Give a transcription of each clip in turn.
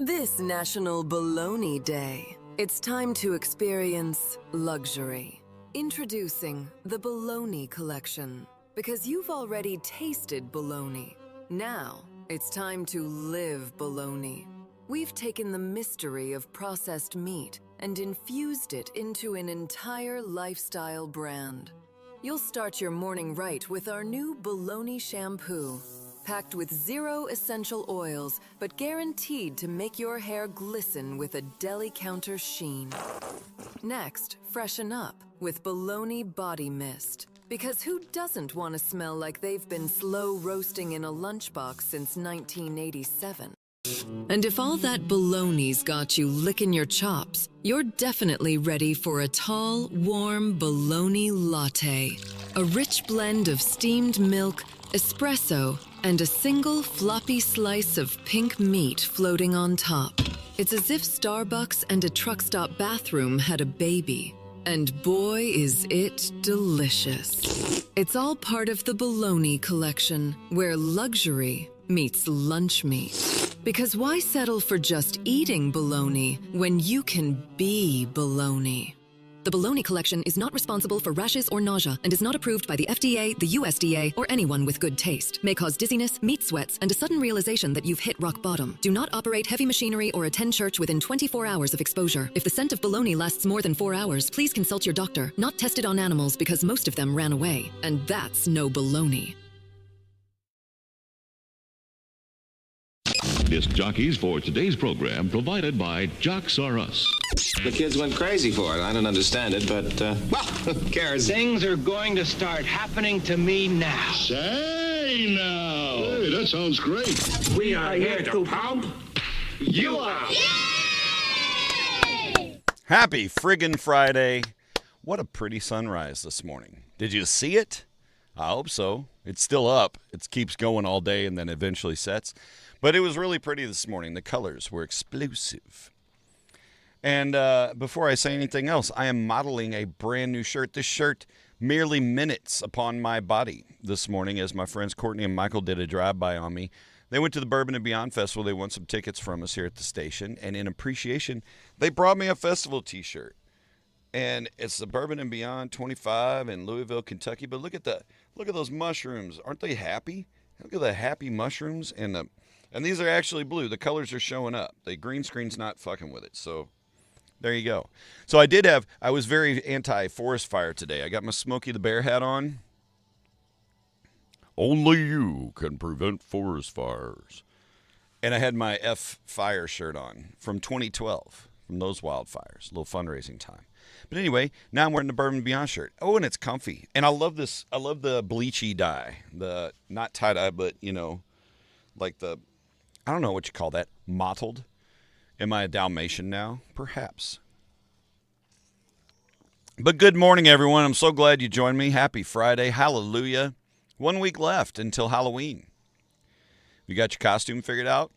This National Bologna Day, it's time to experience luxury. Introducing the Bologna Collection. Because you've already tasted bologna. Now, it's time to live bologna. We've taken the mystery of processed meat and infused it into an entire lifestyle brand. You'll start your morning right with our new Bologna shampoo. Packed with 0 essential oils, but guaranteed to make your hair glisten with a deli counter sheen. Next, freshen up with Bologna Body Mist. Because who doesn't want to smell like they've been slow roasting in a lunchbox since 1987? And if all that bologna's got you licking your chops, you're definitely ready for a tall, warm bologna latte. A rich blend of steamed milk, espresso, and a single floppy slice of pink meat floating on top. It's as if Starbucks and a truck stop bathroom had a baby. And boy, is it delicious. It's all part of the Bologna Collection, where luxury meets lunch meat. Because why settle for just eating bologna when you can be bologna? The Bologna Collection is not responsible for rashes or nausea and is not approved by the FDA, the USDA, or anyone with good taste. May cause dizziness, meat sweats, and a sudden realization that you've hit rock bottom. Do not operate heavy machinery or attend church within 24 hours of exposure. If the scent of bologna lasts more than 4 hours, please consult your doctor. Not tested on animals because most of them ran away. And that's no bologna. Disc jockeys for today's program provided by Jocks R Us. The kids went crazy for it. I don't understand it, but, well, who cares? Things are going to start happening to me now. Say now. Hey, that sounds great. We are here to pump you up. Happy friggin' Friday. What a pretty sunrise this morning. Did you see it? I hope so. It's still up. It keeps going all day and then eventually sets. But it was really pretty this morning. The colors were explosive. And before I say anything else, I am modeling a brand new shirt. This shirt merely minutes upon my body this morning as my friends Courtney and Michael did a drive-by on me. They went to the Bourbon and Beyond Festival. They won some tickets from us here at the station. And in appreciation, they brought me a festival t-shirt. And it's the Bourbon and Beyond 25 in Louisville, Kentucky. But look at those mushrooms. Aren't they happy? Look at the happy mushrooms and these are actually blue. The colors are showing up. The green screen's not fucking with it. So there you go. So I was very anti-forest fire today. I got my Smokey the Bear hat on. Only you can prevent forest fires. And I had my F Fire shirt on from 2012, from those wildfires. A little fundraising time. But anyway, now I'm wearing the Bourbon Beyond shirt. Oh, and it's comfy. And I love this. I love the bleachy dye. The, not tie-dye, but, like the, I don't know what you call that, mottled. Am I a Dalmatian now? Perhaps. But good morning, everyone. I'm so glad you joined me. Happy Friday. Hallelujah. 1 week left until Halloween. You got your costume figured out?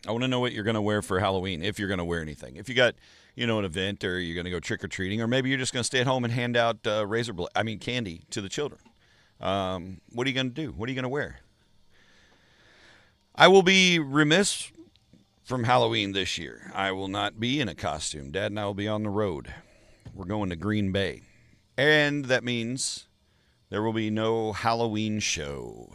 I want to know what you're going to wear for Halloween, if you're going to wear anything. If you got, an event, or you're going to go trick-or-treating, or maybe you're just going to stay at home and hand out candy to the children. What are you going to do? What are you going to wear? I will be remiss from Halloween this year. I will not be in a costume. Dad and I will be on the road. We're going to Green Bay. And that means there will be no Halloween show.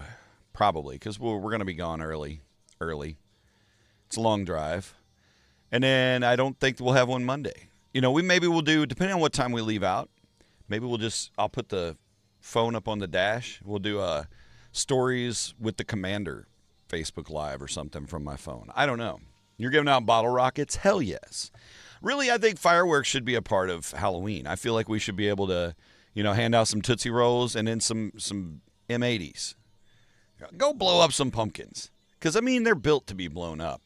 Probably, because we're going to be gone early. It's a long drive. And then I don't think we'll have one Monday. We'll do, depending on what time we leave out, I'll put the phone up on the dash. We'll do stories with the commander Facebook Live or something from my phone. I don't know. You're giving out bottle rockets? Hell yes. Really, I think fireworks should be a part of Halloween. I feel like we should be able to, hand out some Tootsie Rolls and then some M80s. Go blow up some pumpkins. Because, they're built to be blown up.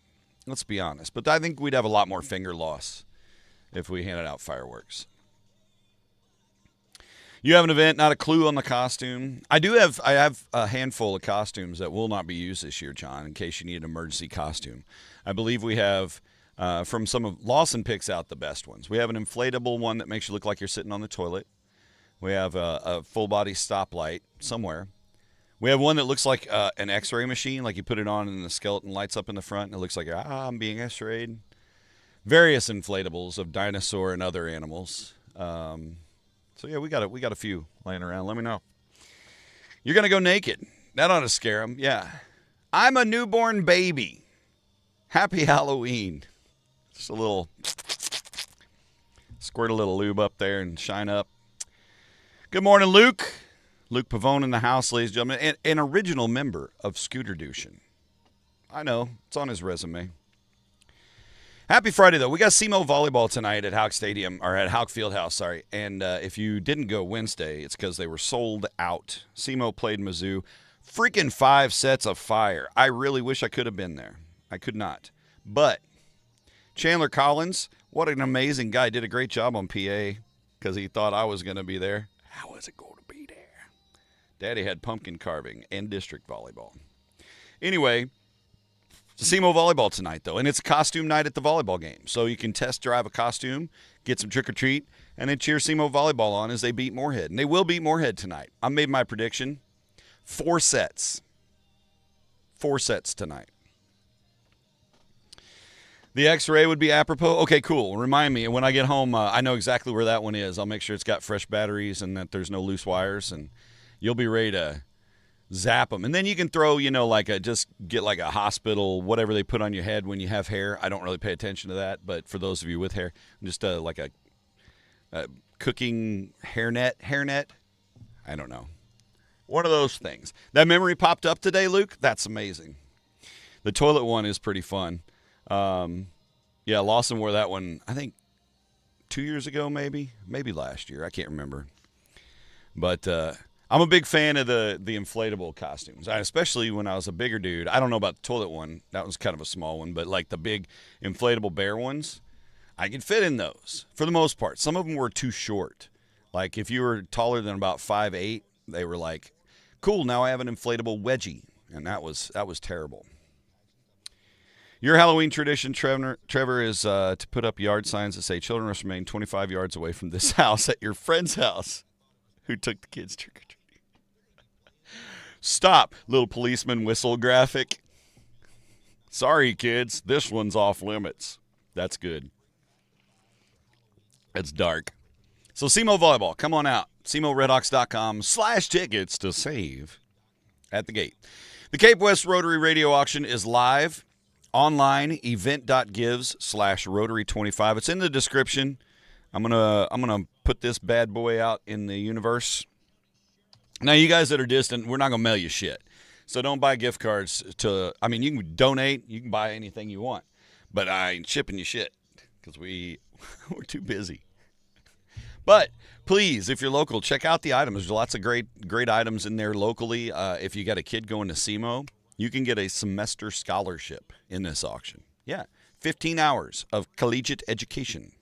Let's be honest. But I think we'd have a lot more finger loss if we handed out fireworks. You have an event, not a clue on the costume. I have a handful of costumes that will not be used this year, John, in case you need an emergency costume. I believe we have, from some of Lawson picks out the best ones. We have an inflatable one that makes you look like you're sitting on the toilet. We have a full-body stoplight somewhere. We have one that looks like an X-ray machine, like you put it on and the skeleton lights up in the front, and it looks like, I'm being X-rayed. Various inflatables of dinosaur and other animals. So yeah, we got a few laying around. Let me know. You're gonna go naked. That ought to scare them. Yeah. I'm a newborn baby. Happy Halloween. Just a little squirt a little lube up there and shine up. Good morning, Luke. Luke Pavone in the house, ladies and gentlemen. An original member of Scooter Douchen. I know. It's on his resume. Happy Friday, though. We got SEMO volleyball tonight at Houck Stadium, or at Houck Fieldhouse, sorry. And if you didn't go Wednesday, it's because they were sold out. SEMO played Mizzou. Freaking 5 sets of fire. I really wish I could have been there. I could not. But Chandler Collins, what an amazing guy. Did a great job on PA because he thought I was going to be there. I wasn't going to be there. Daddy had pumpkin carving and district volleyball. Anyway, it's SEMO volleyball tonight, though, and it's a costume night at the volleyball game. So you can test drive a costume, get some trick-or-treat, and then cheer SEMO volleyball on as they beat Moorhead. And they will beat Moorhead tonight. I made my prediction. 4 sets. 4 sets tonight. The X-ray would be apropos. Okay, cool. Remind me. When I get home, I know exactly where that one is. I'll make sure it's got fresh batteries and that there's no loose wires, and you'll be ready to zap them. And then you can throw, just get like a hospital, whatever they put on your head when you have hair. I don't really pay attention to that, but for those of you with hair, just like a cooking hairnet. I don't know. One of those things. That memory popped up today, Luke. That's amazing. The toilet one is pretty fun. Yeah, Lawson wore that one, I think, 2 years ago, maybe last year. I can't remember. But I'm a big fan of the inflatable costumes, especially when I was a bigger dude. I don't know about the toilet one. That was kind of a small one. But like the big inflatable bear ones, I could fit in those for the most part. Some of them were too short. Like if you were taller than about 5'8", they were like, cool, now I have an inflatable wedgie. And that was terrible. Your Halloween tradition, Trevor, is to put up yard signs that say children must remain 25 yards away from this house at your friend's house who took the kids trick-or-treating. Stop, little policeman whistle graphic. Sorry, kids, this one's off limits. That's good. It's dark. So SEMO volleyball, come on out. SEMORedHawks.com/tickets to save at the gate. The Cape West Rotary Radio Auction is live. Online, event.gives/Rotary25. It's in the description. I'm gonna put this bad boy out in the universe. Now, you guys that are distant, we're not gonna mail you shit. So don't buy gift cards you can donate, you can buy anything you want. But I ain't shipping you shit because we're too busy. But please, if you're local, check out the items. There's lots of great items in there locally. If you got a kid going to SEMO, you can get a semester scholarship in this auction. Yeah, 15 hours of collegiate education.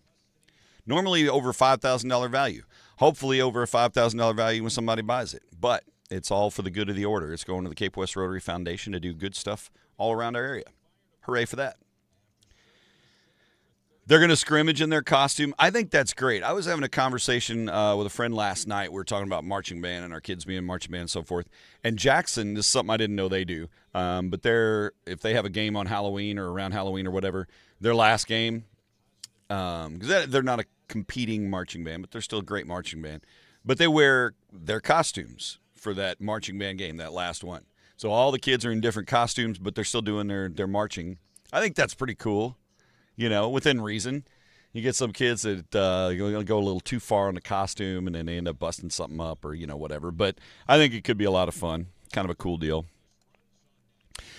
Normally over $5,000 value. Hopefully over a $5,000 value when somebody buys it. But it's all for the good of the order. It's going to the Cape West Rotary Foundation to do good stuff all around our area. Hooray for that. They're going to scrimmage in their costume. I think that's great. I was having a conversation with a friend last night. We were talking about marching band and our kids being marching band and so forth. And Jackson, this is something I didn't know they do, but if they have a game on Halloween or around Halloween or whatever, their last game, because they're not a competing marching band, but they're still a great marching band. But they wear their costumes for that marching band game, that last one. So all the kids are in different costumes, but they're still doing their marching. I think that's pretty cool. Within reason. You get some kids that go a little too far on the costume and then they end up busting something up or, whatever. But I think it could be a lot of fun. Kind of a cool deal.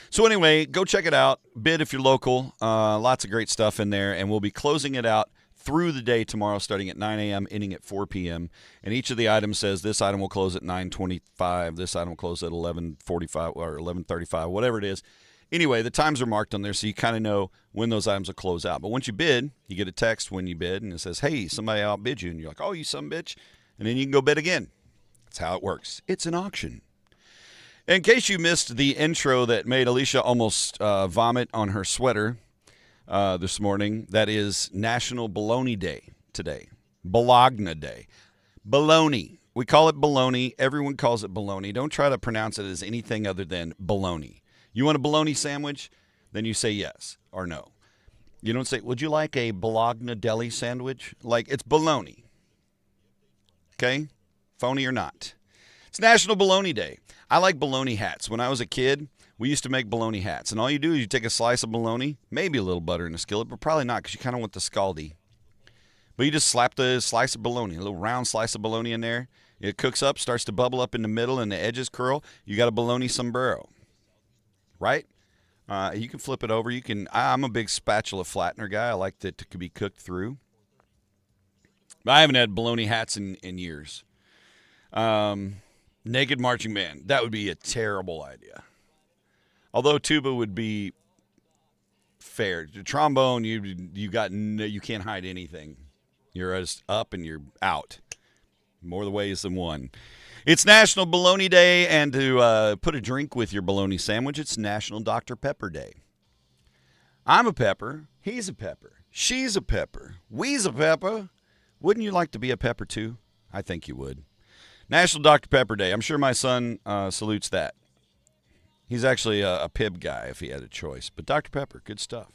So anyway, go check it out. Bid if you're local. Lots of great stuff in there. And we'll be closing it out through the day tomorrow starting at 9 a.m., ending at 4 p.m. And each of the items says this item will close at 9:25. This item will close at 11:45 or 11:35, whatever it is. Anyway, the times are marked on there, so you kind of know when those items will close out. But once you bid, you get a text when you bid, and it says, hey, somebody outbid you. And you're like, oh, you some bitch. And then you can go bid again. That's how it works. It's an auction. In case you missed the intro that made Alicia almost vomit on her sweater this morning, that is National Bologna Day today. Bologna Day. Bologna. We call it bologna. Everyone calls it bologna. Don't try to pronounce it as anything other than bologna. You want a bologna sandwich? Then you say yes or no. You don't say, would you like a Bologna deli sandwich? Like, it's bologna. Okay? Phony or not. It's National Bologna Day. I like bologna hats. When I was a kid, we used to make bologna hats. And all you do is you take a slice of bologna, maybe a little butter in a skillet, but probably not because you kind of want the scaldy. But you just slap the slice of bologna, a little round slice of bologna in there. It cooks up, starts to bubble up in the middle, and the edges curl. You got a bologna sombrero. Right? You can flip it over. I'm a big spatula flattener guy. I like that it to be cooked through. But I haven't had bologna hats in years. Naked marching band. That would be a terrible idea. Although tuba would be fair. The trombone, you can't hide anything. You're just up and you're out. More the ways than one. It's National Bologna Day, and to put a drink with your bologna sandwich, it's National Dr. Pepper Day. I'm a pepper. He's a pepper. She's a pepper. We's a pepper. Wouldn't you like to be a pepper too? I think you would. National Dr. Pepper Day. I'm sure my son salutes that. He's actually a Pib guy if he had a choice. But Dr. Pepper, good stuff.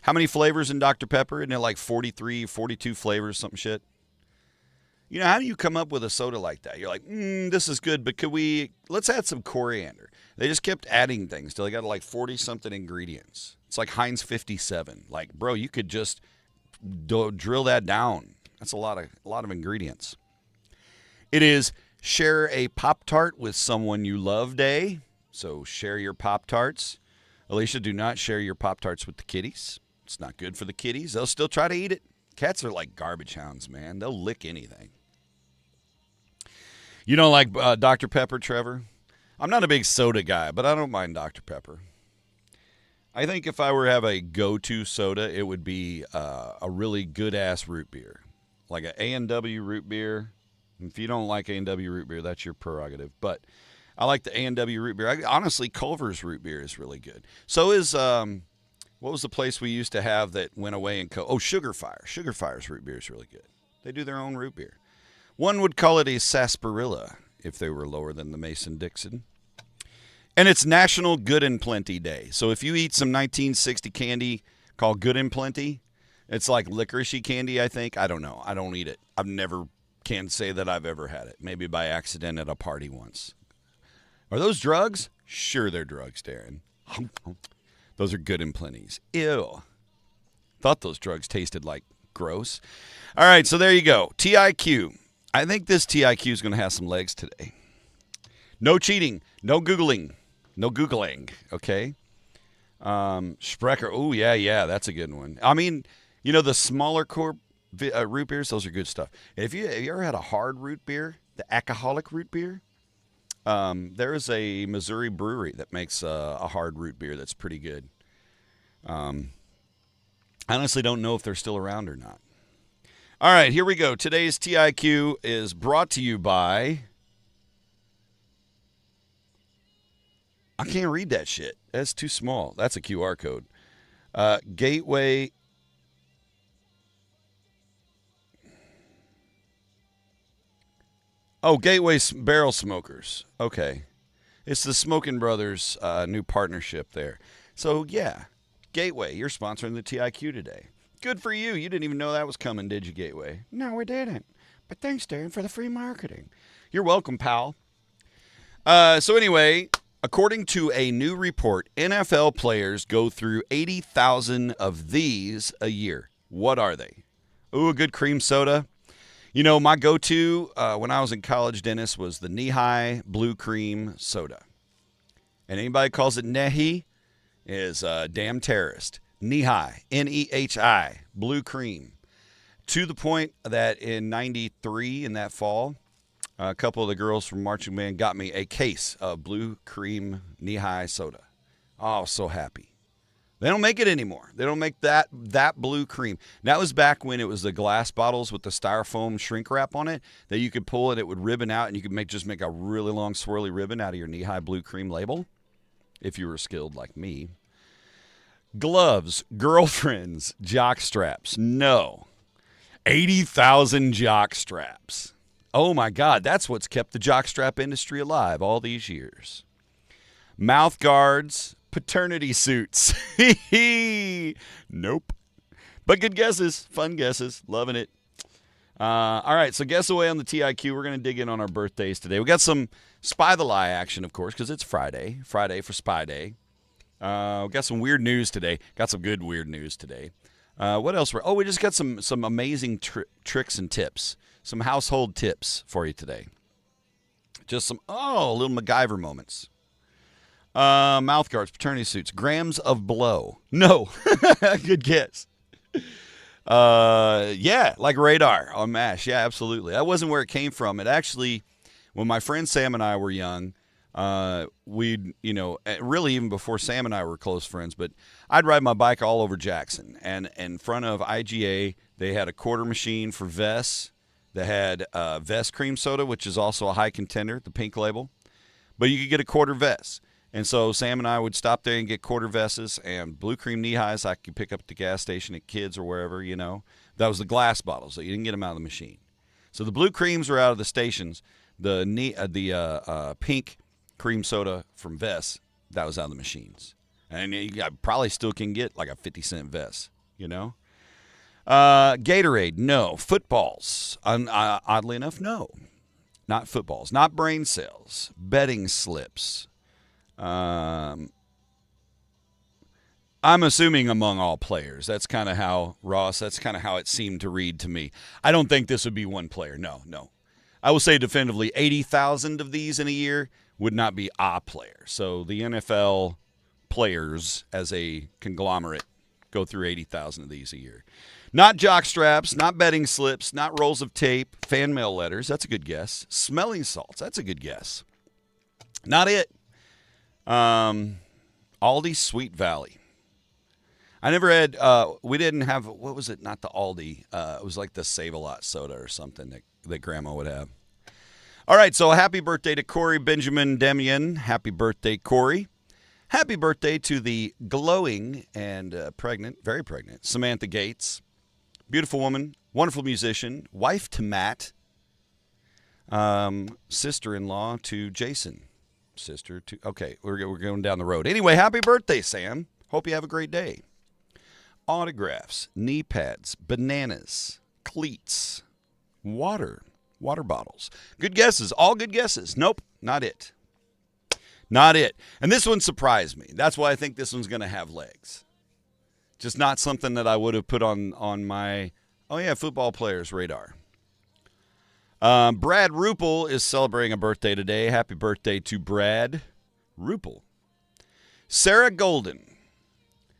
How many flavors in Dr. Pepper? Isn't it like 43, 42 flavors, something shit? You know, how do you come up with a soda like that? You're like, this is good, but let's add some coriander. They just kept adding things till they got like 40-something ingredients. It's like Heinz 57. Like, bro, you could just drill that down. That's a lot of ingredients. It is Share a Pop-Tart with Someone You Love Day. So share your Pop-Tarts. Alicia, do not share your Pop-Tarts with the kitties. It's not good for the kitties. They'll still try to eat it. Cats are like garbage hounds, man. They'll lick anything. You don't like Dr. Pepper, Trevor? I'm not a big soda guy, but I don't mind Dr. Pepper. I think if I were to have a go-to soda, it would be a really good-ass root beer. Like an A&W root beer. If you don't like A&W root beer, that's your prerogative. But I like the A&W root beer. Honestly, Culver's root beer is really good. So is, what was the place we used to have that went away and Sugar Fire. Sugar Fire's root beer is really good. They do their own root beer. One would call it a sarsaparilla if they were lower than the Mason-Dixon. And it's National Good and Plenty Day. So if you eat some 1960 candy called Good and Plenty, it's like licoricey candy, I think. I don't know. I don't eat it. I've never can say that I've ever had it. Maybe by accident at a party once. Are those drugs? Sure, they're drugs, Darren. Those are Good and Plenties. Ew. Thought those drugs tasted like gross. All right, so there you go. TIQ. I think this TIQ is going to have some legs today. No cheating. No Googling. No Googling. Okay? Sprecher. Oh, yeah. That's a good one. I mean, you know, the smaller root beers, those are good stuff. Have you ever had a hard root beer? The alcoholic root beer? There is a Missouri brewery that makes a hard root beer that's pretty good. I honestly don't know if they're still around or not. All right, here we go. Today's TIQ is brought to you by... I can't read that shit. That's too small. That's a QR code. Gateway... Oh, Gateway Barrel Smokers. Okay. It's the Smoking Brothers new partnership there. So, yeah, Gateway, you're sponsoring the TIQ today. Good for you. You didn't even know that was coming, did you, Gateway? No, we didn't. But thanks, Darren, for the free marketing. You're welcome, pal. So anyway, according to a new report, NFL players go through 80,000 of these a year. What are they? Ooh, a good cream soda. You know, my go-to when I was in college, Dennis, was the Knee-High Blue Cream Soda. And anybody calls it Nehi is a damn terrorist. Knee-High, N-E-H-I, Blue Cream. To the point that in 93, in that fall, a couple of the girls from Marching Band got me a case of Blue Cream Knee-High soda. Oh, I was so happy. They don't make it anymore. They don't make that blue cream. That was back when it was the glass bottles with the styrofoam shrink wrap on it that you could pull and it would ribbon out and you could just make a really long swirly ribbon out of your Knee-High Blue Cream label if you were skilled like me. Gloves, girlfriends, jock straps. No. 80,000 jock straps. Oh, my God. That's what's kept the jockstrap industry alive all these years. Mouth guards, paternity suits. Nope. But good guesses. Fun guesses. Loving it. All right, so guess away on the TIQ. We're going to dig in on our birthdays today. We got some Spy the Lie action, of course, because it's Friday. Friday for Spy Day. We got some weird news today. Got some good weird news today. What else? We just got some amazing tricks and tips. Some household tips for you today. Just some, little MacGyver moments. Mouth guards, paternity suits, grams of blow. No. Good guess. Yeah, like radar on MASH. Yeah, absolutely. That wasn't where it came from. It actually, when my friend Sam and I were young, we'd, really even before Sam and I were close friends, but I'd ride my bike all over Jackson. And in front of IGA, they had a quarter machine for Vess. They had Vess cream soda, which is also a high contender, the pink label. But you could get a quarter Vess. And so Sam and I would stop there and get quarter Vesses and blue cream knee-highs I could pick up at the gas station at Kids or wherever, That was the glass bottles, so you didn't get them out of the machine. So the blue creams were out of the stations. The pink cream soda from Vess, that was out of the machines. And you probably still can get like a 50-cent Vess, Gatorade, no. Footballs, oddly enough, no. Not footballs. Not brain cells. Betting slips. I'm assuming among all players. That's kind of how, Ross, that's kind of how it seemed to read to me. I don't think this would be one player. No. I will say definitively 80,000 of these in a year would not be a player. So the NFL players as a conglomerate go through 80,000 of these a year. Not jock straps, not betting slips, not rolls of tape, fan mail letters. That's a good guess. Smelling salts. That's a good guess. Not it. Aldi Sweet Valley. I never had, we didn't have, what was it? Not the Aldi. It was like the Save-A-Lot soda or something that Grandma would have. All right, so happy birthday to Corey Benjamin Demian. Happy birthday, Corey. Happy birthday to the glowing and very pregnant, Samantha Gates. Beautiful woman, wonderful musician, wife to Matt, sister-in-law to Jason. Okay, we're going down the road. Anyway, happy birthday, Sam. Hope you have a great day. Autographs, knee pads, bananas, cleats, water bottles. Good guesses, all good guesses. Nope, not it. Not it. And this one surprised me. That's why I think this one's going to have legs. Just not something that I would have put on my, football players radar. Brad Rupel is celebrating a birthday today. Happy birthday to Brad Rupel. Sarah Golden,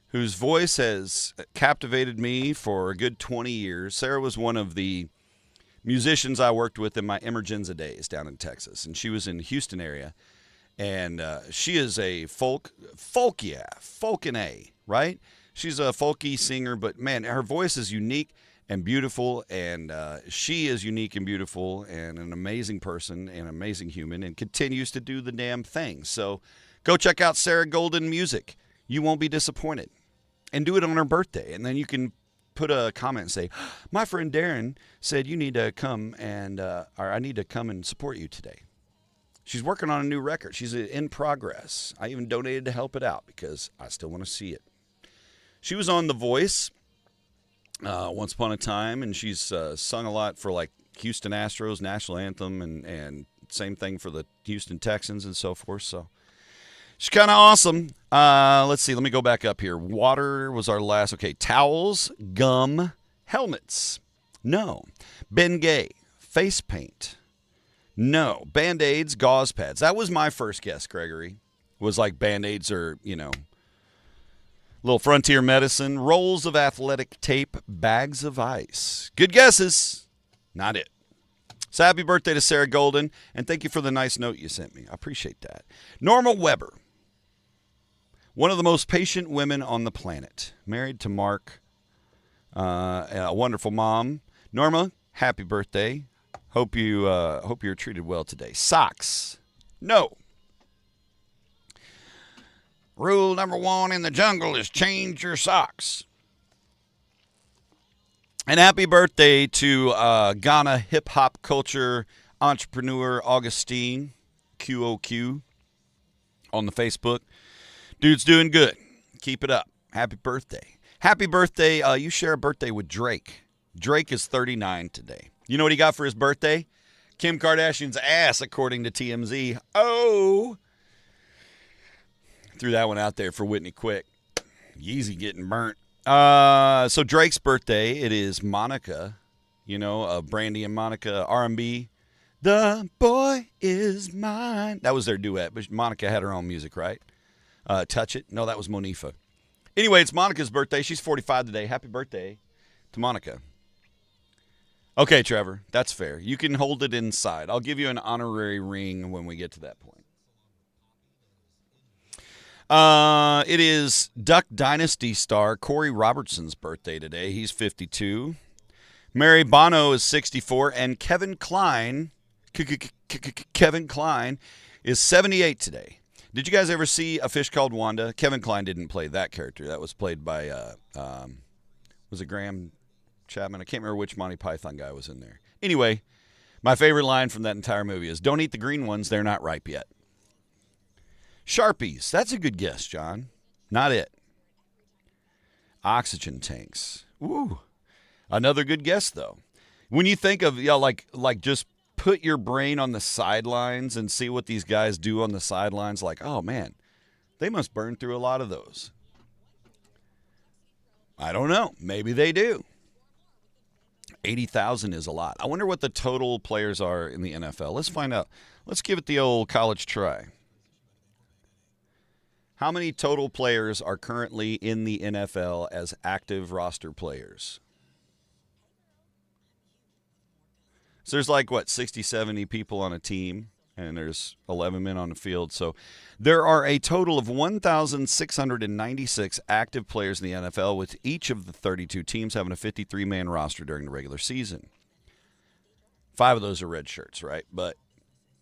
whose voice has captivated me for a good 20 years. Sarah was one of the musicians I worked with in my Emergenza days down in Texas, and she was in the Houston area. And she is a folk in A, right? She's a folky singer, but man, her voice is unique and beautiful, and she is unique and beautiful and an amazing person and an amazing human and continues to do the damn thing. So go check out Sarah Golden music. You won't be disappointed. And do it on her birthday. And then you can put a comment and say, my friend Darren said you need to come or I need to come and support you today. She's working on a new record. She's in progress. I even donated to help it out because I still want to see it. She was on The Voice once upon a time, and she's sung a lot for like Houston Astros national anthem and same thing for the Houston Texans and so forth. So she's kind of awesome. Let's see. Let me go back up here. Water was our last. Okay, towels, gum, helmets. No. Bengay, face paint. No. Band-Aids, gauze pads. That was my first guess, Gregory. Was like Band-Aids or, little frontier medicine. Rolls of athletic tape, bags of ice. Good guesses. Not it. So happy birthday to Sarah Golden, and thank you for the nice note you sent me. I appreciate that. Norma Weber. One of the most patient women on the planet. Married to Mark. A wonderful mom. Norma, happy birthday. Hope you're treated well today. Socks. No. Rule number 1 in the jungle is change your socks. And happy birthday to Ghana hip-hop culture Entrepreneur Augustine, QOQ, on the Facebook. Dude's doing good. Keep it up. Happy birthday. Happy birthday. You share a birthday with Drake. Drake is 39 today. You know what he got for his birthday? Kim Kardashian's ass, according to TMZ. Oh! Threw that one out there for Whitney Quick. Yeezy getting burnt. So Drake's birthday, it is Monica. You know, Brandy and Monica, R&B. The boy is mine. That was their duet, but Monica had her own music, right? Touch It. No, that was Monifa. Anyway, it's Monica's birthday. She's 45 today. Happy birthday to Monica. Okay, Trevor, that's fair. You can hold it inside. I'll give you an honorary ring when we get to that point. It is Duck Dynasty star Corey Robertson's birthday today. He's 52. Mary Bono is 64. And Kevin Kline is 78 today. Did you guys ever see A Fish Called Wanda? Kevin Kline didn't play that character. That was played by, was it Graham Chapman? I can't remember which Monty Python guy was in there. Anyway, my favorite line from that entire movie is, "Don't eat the green ones, they're not ripe yet." Sharpies. That's a good guess, John. Not it. Oxygen tanks. Ooh. Another good guess, though. When you think of, like just put your brain on the sidelines and see what these guys do on the sidelines, like, oh, man, they must burn through a lot of those. I don't know. Maybe they do. 80,000 is a lot. I wonder what the total players are in the NFL. Let's find out. Let's give it the old college try. How many total players are currently in the NFL as active roster players? So there's like, 60, 70 people on a team, and there's 11 men on the field. So there are a total of 1,696 active players in the NFL, with each of the 32 teams having a 53-man roster during the regular season. 5 of those are red shirts, right? But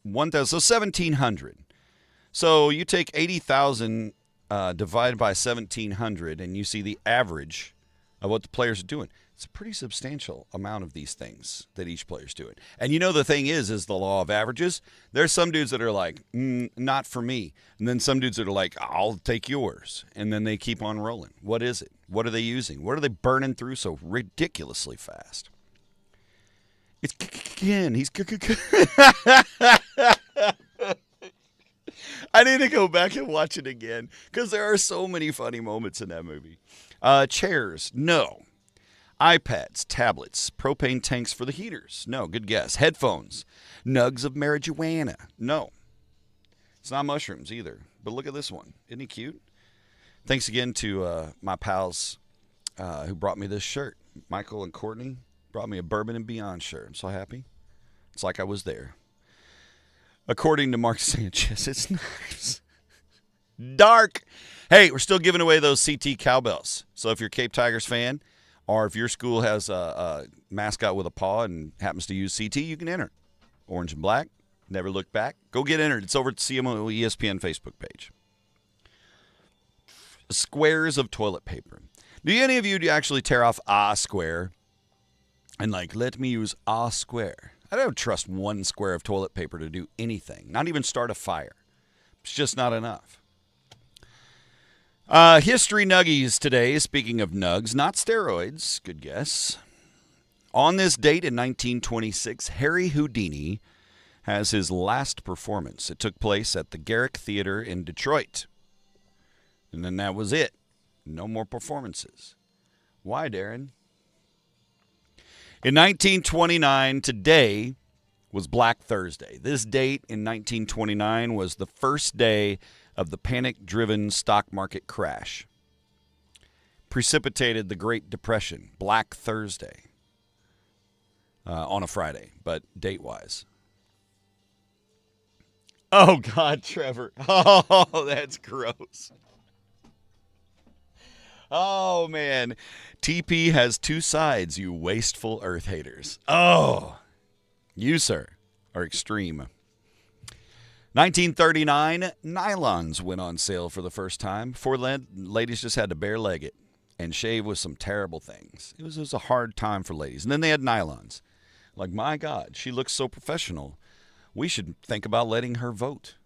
1,000, so 1,700. So you take 80,000 divided by 1,700, and you see the average of what the players are doing. It's a pretty substantial amount of these things that each player's doing. And you know the thing is the law of averages. There's some dudes that are like, not for me. And then some dudes that are like, I'll take yours. And then they keep on rolling. What is it? What are they using? What are they burning through so ridiculously fast? It's Ken. He's I need to go back and watch it again because there are so many funny moments in that movie. Chairs, no. iPads, tablets, propane tanks for the heaters, no. Good guess. Headphones, nugs of marijuana, no. It's not mushrooms either. But look at this one. Isn't he cute? Thanks again to my pals who brought me this shirt. Michael and Courtney brought me a Bourbon and Beyond shirt. I'm so happy. It's like I was there. According to Mark Sanchez, it's nice. Dark. Hey, we're still giving away those CT cowbells. So if you're a Cape Tigers fan, or if your school has a mascot with a paw and happens to use CT, you can enter. Orange and black. Never look back. Go get entered. It's over at CMO ESPN Facebook page. Squares of toilet paper. Do any of you actually tear off a square and let me use a square? I don't trust one square of toilet paper to do anything, not even start a fire. It's just not enough. History nuggies today, speaking of nugs, not steroids, good guess. On this date in 1926, Harry Houdini has his last performance. It took place at the Garrick Theater in Detroit. And then that was it. No more performances. Why, Darren? In 1929, today was Black Thursday. This date in 1929 was the first day of the panic-driven stock market crash. Precipitated the Great Depression, Black Thursday, on a Friday, but date-wise. Oh, God, Trevor. Oh, that's gross. Oh, man. TP has two sides, you wasteful earth haters. Oh, you, sir, are extreme. 1939, nylons went on sale for the first time. Before ladies just had to bare leg it and shave with some terrible things. It was a hard time for ladies. And then they had nylons. Like, my God, she looks so professional We should think about letting her vote.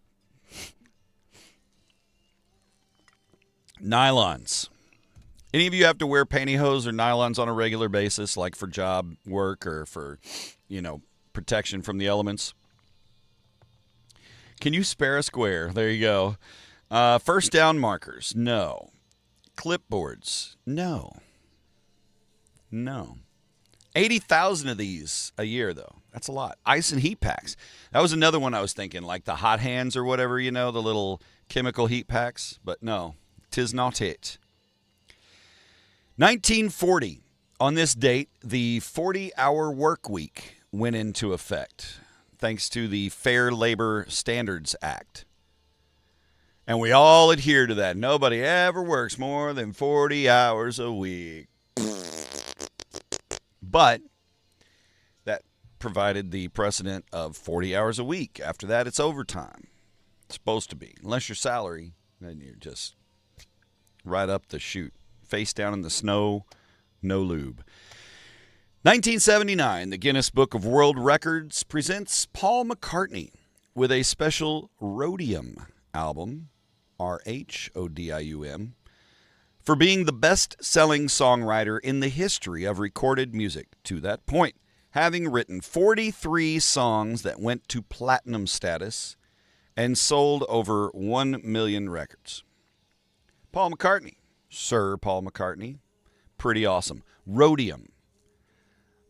Nylons. Any of you have to wear pantyhose or nylons on a regular basis, like for job work or for, protection from the elements? Can you spare a square? There you go. First down markers? No. Clipboards? No. 80,000 of these a year, though. That's a lot. Ice and heat packs. That was another one I was thinking, like the hot hands or whatever, the little chemical heat packs. But no, 'tis not it. 1940. On this date, the 40-hour work week went into effect, thanks to the Fair Labor Standards Act. And we all adhere to that. Nobody ever works more than 40 hours a week. But that provided the precedent of 40 hours a week. After that, it's overtime. It's supposed to be. Unless your salary, then you're just right up the chute. Face down in the snow, no lube. 1979, the Guinness Book of World Records presents Paul McCartney with a special Rhodium album, RHODIUM, for being the best-selling songwriter in the history of recorded music to that point, having written 43 songs that went to platinum status and sold over 1 million records. Paul McCartney, Sir Paul McCartney, pretty awesome. Rhodium.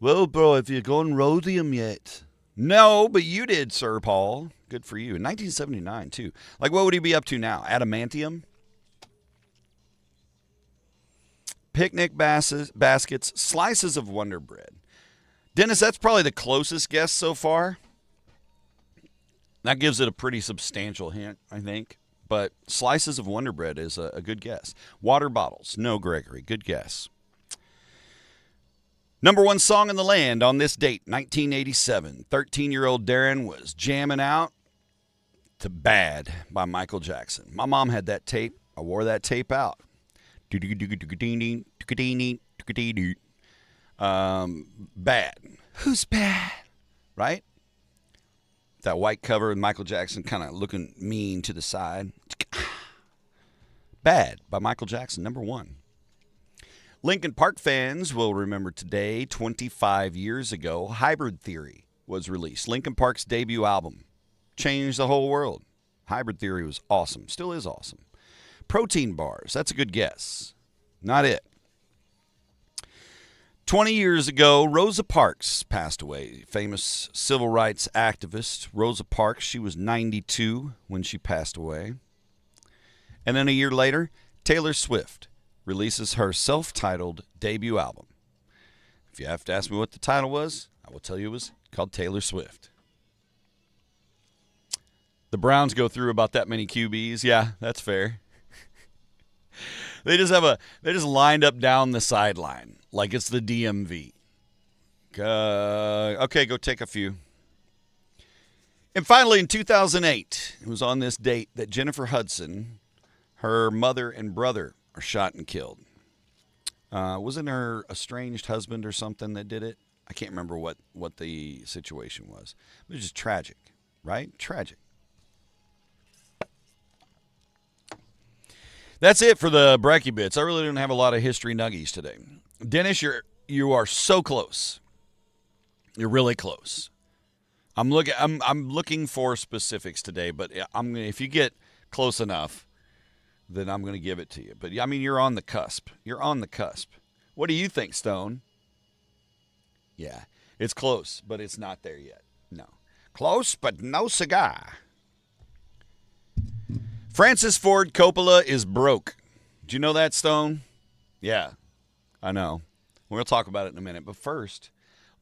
Well, bro, have you gone Rhodium yet? No, but you did, Sir Paul. Good for you. In 1979, too. Like, what would he be up to now? Adamantium? Picnic baskets, slices of Wonder Bread. Dennis, that's probably the closest guess so far. That gives it a pretty substantial hint, I think. But slices of Wonder Bread is a good guess. Water bottles. No, Gregory. Good guess. Number one song in the land on this date, 1987. 13-year-old Darren was jamming out to Bad by Michael Jackson. My mom had that tape. I wore that tape out. Bad. Who's bad? Right? That white cover with Michael Jackson kind of looking mean to the side. Bad by Michael Jackson, number one. Linkin Park fans will remember today, 25 years ago, Hybrid Theory was released. Linkin Park's debut album. Changed the whole world. Hybrid Theory was awesome. Still is awesome. Protein bars. That's a good guess. Not it. 20 years ago, Rosa Parks passed away. Famous civil rights activist, Rosa Parks. She was 92 when she passed away. And then a year later, Taylor Swift releases her self-titled debut album. If you have to ask me what the title was, I will tell you it was called Taylor Swift. The Browns go through about that many QBs. Yeah, that's fair. They just lined up down the sideline like it's the DMV. Okay, go take a few. And finally, in 2008, it was on this date that Jennifer Hudson, her mother and brother, are shot and killed. Wasn't her estranged husband or something that did it? I can't remember what the situation was. It was just tragic, right? Tragic. That's it for the Brekkie Bits. I really didn't have a lot of history nuggies today. Dennis, you are so close. You're really close. I'm looking for specifics today, but if you get close enough, then I'm going to give it to you. But I mean, you're on the cusp. You're on the cusp. What do you think, Stone? Yeah, it's close, but it's not there yet. No. Close, but no cigar. Francis Ford Coppola is broke. Do you know that, Stone? Yeah, I know. We'll talk about it in a minute. But first,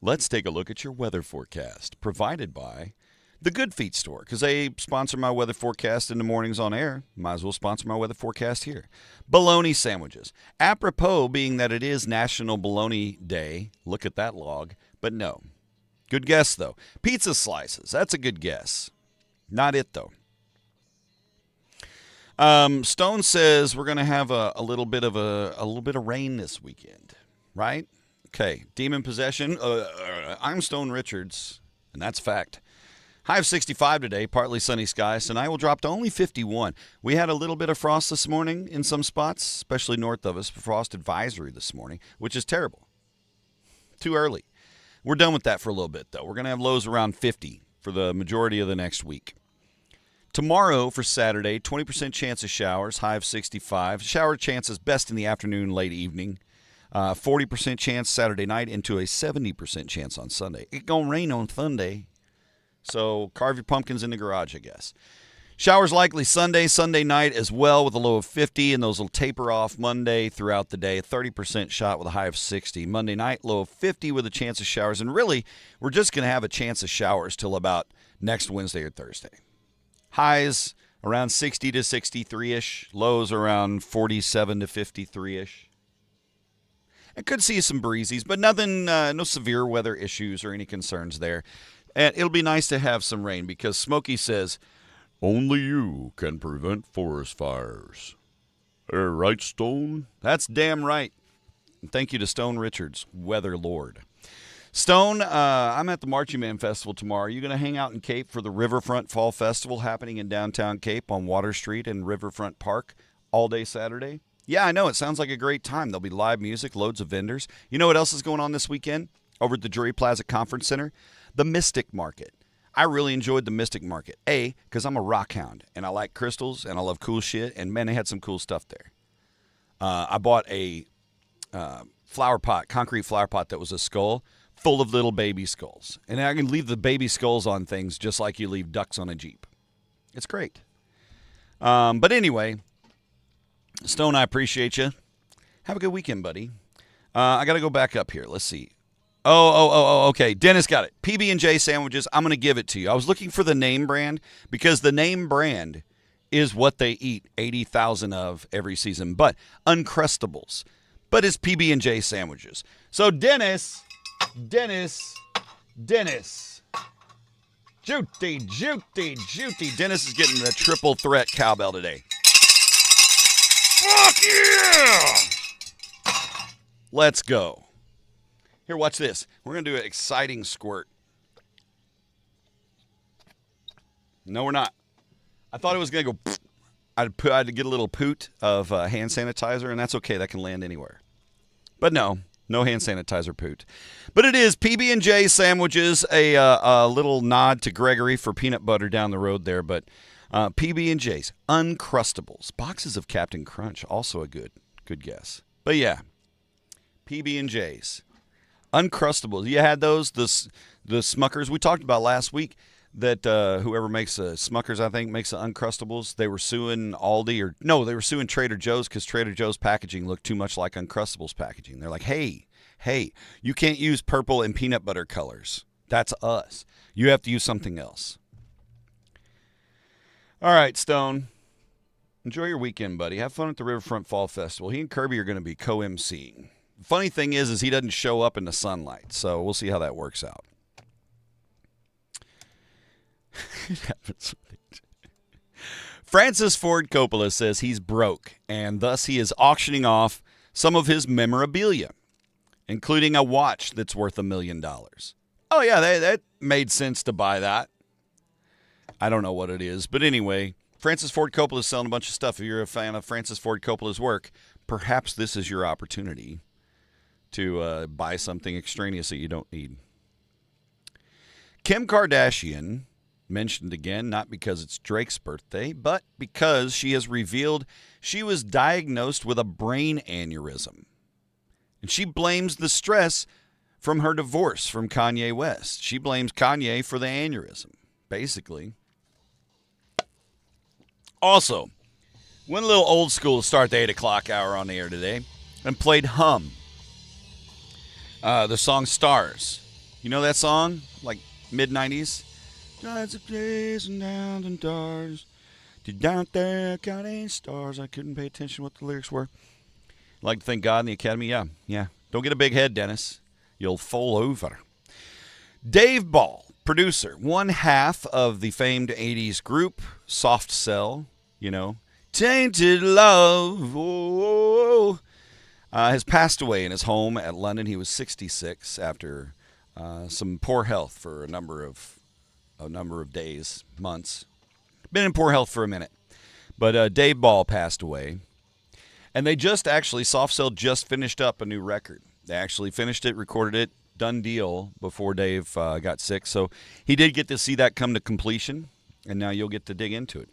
let's take a look at your weather forecast provided by the Good Feet Store, because they sponsor my weather forecast in the mornings on air. Might as well sponsor my weather forecast here. Bologna sandwiches. Apropos being that it is National Bologna Day. Look at that log. But no. Good guess, though. Pizza slices. That's a good guess. Not it, though. Stone says we're going to have a little bit of rain this weekend, right? Okay. Demon possession. I'm Stone Richards, and that's fact. High of 65 today, partly sunny skies. Tonight will drop to only 51. We had a little bit of frost this morning in some spots, especially north of us. Frost advisory this morning, which is terrible. Too early. We're done with that for a little bit, though. We're going to have lows around 50 for the majority of the next week. Tomorrow for Saturday, 20% chance of showers, high of 65. Shower chances best in the afternoon, late evening. 40% chance Saturday night into a 70% chance on Sunday. It's going to rain on Sunday. So carve your pumpkins in the garage, I guess. Showers likely Sunday night as well with a low of 50, and those will taper off Monday throughout the day. A 30% shot with a high of 60. Monday night, low of 50 with a chance of showers. And really, we're just going to have a chance of showers till about next Wednesday or Thursday. Highs around 60 to 63-ish. Lows around 47 to 53-ish. I could see some breezies, but nothing, no severe weather issues or any concerns there. And it'll be nice to have some rain because Smokey says, only you can prevent forest fires. Right, Stone? That's damn right. And thank you to Stone Richards, weather lord. Stone, I'm at the Marching Man Festival tomorrow. Are you going to hang out in Cape for the Riverfront Fall Festival happening in downtown Cape on Water Street and Riverfront Park all day Saturday? Yeah, I know. It sounds like a great time. There'll be live music, loads of vendors. You know what else is going on this weekend over at the Drury Plaza Conference Center? The Mystic Market. I really enjoyed the Mystic Market. A, because I'm a rock hound, and I like crystals, and I love cool shit, and man, they had some cool stuff there. I bought a flower pot, concrete flower pot that was a skull full of little baby skulls. And I can leave the baby skulls on things just like you leave ducks on a Jeep. It's great. But anyway, Stone, I appreciate you. Have a good weekend, buddy. I got to go back up here. Let's see. Okay. Dennis got it. PB&J sandwiches. I'm going to give it to you. I was looking for the name brand because the name brand is what they eat 80,000 of every season. But Uncrustables. But it's PB&J sandwiches. So Dennis. Juty. Dennis is getting the triple threat cowbell today. Fuck yeah! Let's go. Here, watch this. We're going to do an exciting squirt. No, we're not. I thought it was going to go. I'd get a little poot of hand sanitizer, and that's okay. That can land anywhere. But no hand sanitizer poot. But it is PB&J sandwiches, a little nod to Gregory for peanut butter down the road there. But PB&J's, Uncrustables, boxes of Captain Crunch, also a good guess. But yeah, PB&J's. Uncrustables. You had those, the Smuckers we talked about last week that whoever makes Smuckers, I think, makes the Uncrustables. They were suing Aldi they were suing Trader Joe's because Trader Joe's packaging looked too much like Uncrustables packaging. They're like, hey, you can't use purple and peanut butter colors. That's us. You have to use something else. All right, Stone. Enjoy your weekend, buddy. Have fun at the Riverfront Fall Festival. He and Kirby are going to be co-emceeing. Funny thing is he doesn't show up in the sunlight, so we'll see how that works out. Francis Ford Coppola says he's broke, and thus he is auctioning off some of his memorabilia, including a watch that's worth $1 million. Oh, yeah, that made sense to buy that. I don't know what it is, but anyway, Francis Ford Coppola is selling a bunch of stuff. If you're a fan of Francis Ford Coppola's work, perhaps this is your opportunity to buy something extraneous that you don't need. Kim Kardashian mentioned again, not because it's Drake's birthday, but because she has revealed she was diagnosed with a brain aneurysm. And she blames the stress from her divorce from Kanye West. She blames Kanye for the aneurysm, basically. Also, went a little old school to start the 8 o'clock hour on the air today and played Hum. The song Stars. You know that song? Like mid-90s? God's a blazing down the stars. Down there counting stars. I couldn't pay attention to what the lyrics were. Like to thank God in the Academy? Yeah. Don't get a big head, Dennis. You'll fall over. Dave Ball, producer, one half of the famed 80s group, Soft Cell, Tainted Love, has passed away in his home at London. He was 66 after some poor health for a number of a number of days, months. Been in poor health for a minute. But Dave Ball passed away. And they just actually, Soft Cell just finished up a new record. They actually finished it, recorded it, done deal before Dave got sick. So he did get to see that come to completion, and now you'll get to dig into it.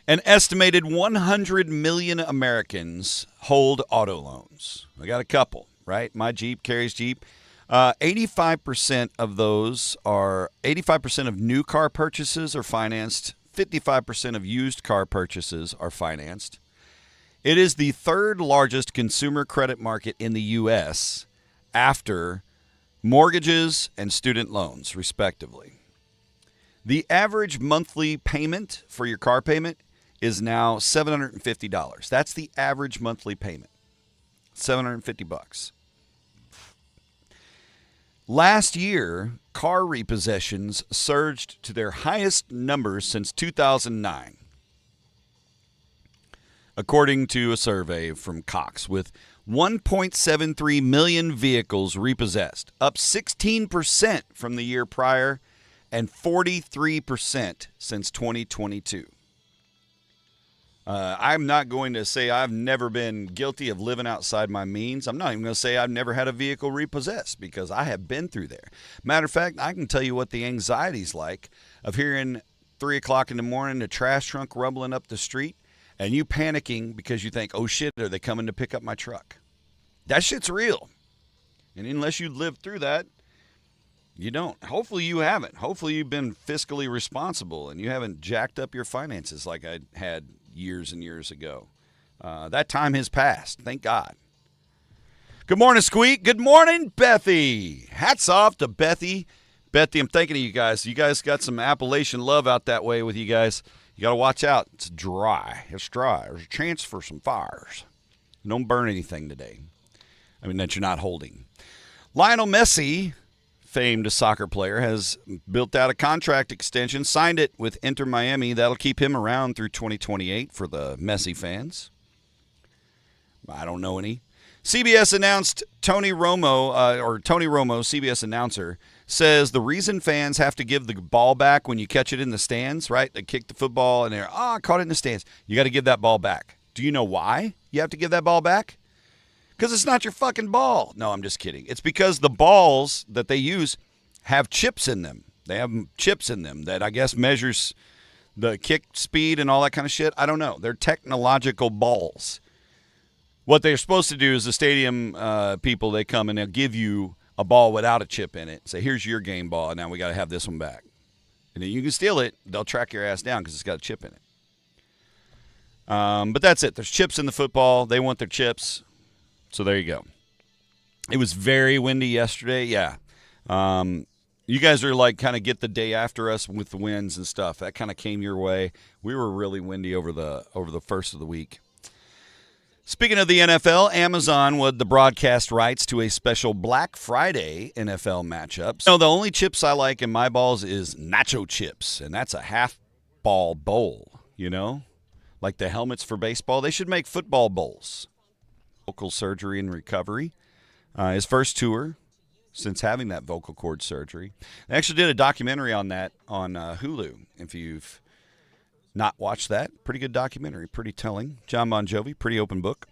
An estimated 100 million Americans hold auto loans. I got a couple, right? My Jeep, Carrie's Jeep. 85% of those are 85% of new car purchases are financed. 55% of used car purchases are financed. It is the third largest consumer credit market in the U.S. after mortgages and student loans, respectively. The average monthly payment for your car payment is now $750. That's the average monthly payment. $750. Last year, car repossessions surged to their highest numbers since 2009, according to a survey from Cox, with 1.73 million vehicles repossessed, up 16% from the year prior and 43% since 2022. I'm not going to say I've never been guilty of living outside my means. I'm not even going to say I've never had a vehicle repossessed because I have been through there. Matter of fact, I can tell you what the anxiety's like of hearing 3 o'clock in the morning a trash trunk rumbling up the street and you panicking because you think, oh shit, are they coming to pick up my truck? That shit's real. And unless you lived through that, you don't. Hopefully you haven't. Hopefully you've been fiscally responsible and you haven't jacked up your finances like I had years and years ago. That time has passed. Thank God. Good morning, Squeak. Good morning, Bethy. Hats off to Bethy. Bethy, I'm thinking of you guys. You guys got some Appalachian love out that way with you guys. You got to watch out. It's dry. It's dry. There's a chance for some fires. Don't burn anything today. I mean, that you're not holding. Lionel Messi, famed soccer player, has built out a contract extension, signed it with Inter Miami. That'll keep him around through 2028 for the Messi fans. I don't know any. CBS announced Tony Romo, CBS announcer, says the reason fans have to give the ball back when you catch it in the stands, right? They kick the football and they're, I caught it in the stands. You got to give that ball back. Do you know why you have to give that ball back? Because it's not your fucking ball. No, I'm just kidding. It's because the balls that they use have chips in them. They have chips in them that I guess measures the kick speed and all that kind of shit. I don't know. They're technological balls. What they're supposed to do is the stadium people, they come and they'll give you a ball without a chip in it. Say, here's your game ball. Now we got to have this one back. And then you can steal it. They'll track your ass down because it's got a chip in it. But that's it. There's chips in the football. They want their chips. So there you go. It was very windy yesterday. Yeah. You guys are like kind of get the day after us with the winds and stuff. That kind of came your way. We were really windy over the first of the week. Speaking of the NFL, Amazon won the broadcast rights to a special Black Friday NFL matchup. So the only chips I like in my balls is nacho chips, and that's a half ball bowl, you know? Like the helmets for baseball. They should make football bowls. Vocal surgery and recovery. His first tour since having that vocal cord surgery. They actually did a documentary on that on Hulu. If you've not watched that, pretty good documentary, pretty telling. John Bon Jovi, pretty open book.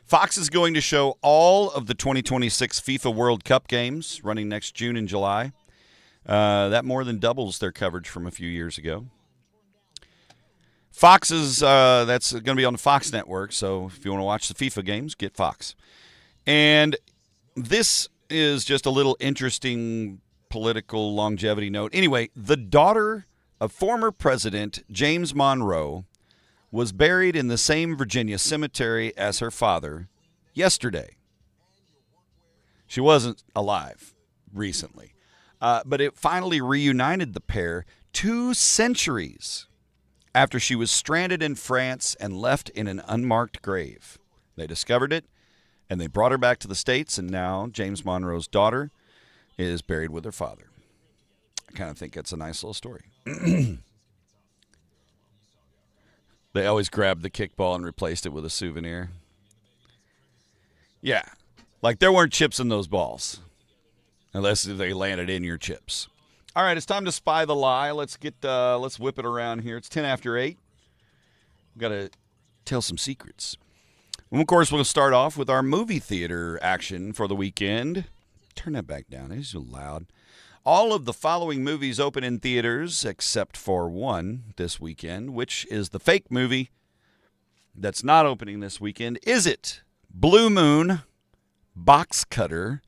Fox is going to show all of the 2026 FIFA World Cup games running next June and July. That more than doubles their coverage from a few years ago. Fox is, that's going to be on the Fox network, so if you want to watch the FIFA games, get Fox. And this is just a little interesting political longevity note. Anyway, the daughter of former President James Monroe was buried in the same Virginia cemetery as her father yesterday. She wasn't alive recently, but it finally reunited the pair 2 centuries after she was stranded in France and left in an unmarked grave. They discovered it, and they brought her back to the States, and now James Monroe's daughter is buried with her father. I kind of think that's a nice little story. They always grabbed the kickball and replaced it with a souvenir. Yeah, like there weren't chips in those balls. unless they landed in your chips. All right, it's time to spy the lie. Let's whip it around here. It's 10 after 8. We've got to tell some secrets. And of course, we'll start off with our movie theater action for the weekend. Turn that back down. It's so loud. All of the following movies open in theaters except for one this weekend, which is the fake movie that's not opening this weekend. Is it Blue Moon, Box Cutter,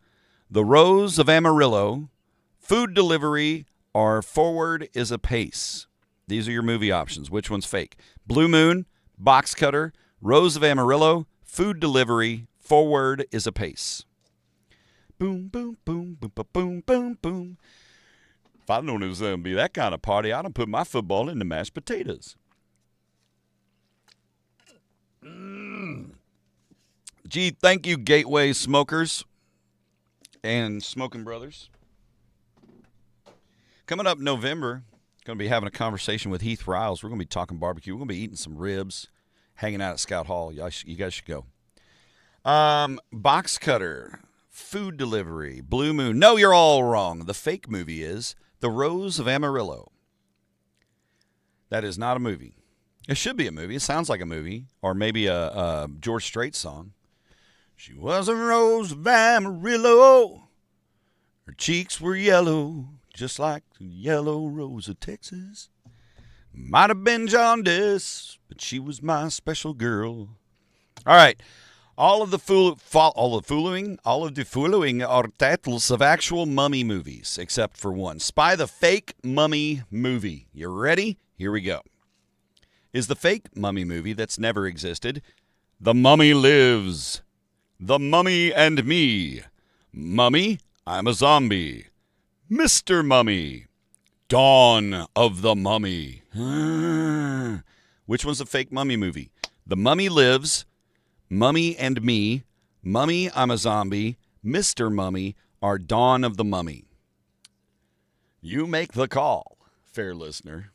The Rose of Amarillo, Food Delivery, or Forward is a Pace? These are your movie options. Which one's fake? Blue Moon, Box Cutter, Rose of Amarillo, Food Delivery, Forward is a Pace. Boom, boom, boom, boom, boom, boom, boom, boom. If I'd known it was going to be that kind of party, I'd have put my football into mashed potatoes. Gee, thank you, Gateway Smokers and Smoking Brothers. Coming up November, going to be having a conversation with Heath Riles. We're going to be talking barbecue. We're going to be eating some ribs, hanging out at Scout Hall. You guys should go. Box Cutter, Food Delivery, Blue Moon. No, you're all wrong. The fake movie is The Rose of Amarillo. That is not a movie. It should be a movie. It sounds like a movie, or maybe a George Strait song. She was a rose of Amarillo. Her cheeks were yellow, just like the yellow rose of Texas. Might have been jaundice, but she was my special girl. All right. All of the following are titles of actual mummy movies, except for one. Spy the fake mummy movie. You ready? Here we go. Is the fake mummy movie that's never existed The Mummy Lives, The Mummy and Me, Mummy, I'm a Zombie, Mr. Mummy, Dawn of the Mummy. Which one's the fake mummy movie? The Mummy Lives, Mummy and Me, Mummy, I'm a Zombie, Mr. Mummy, or Dawn of the Mummy? You make the call, fair listener.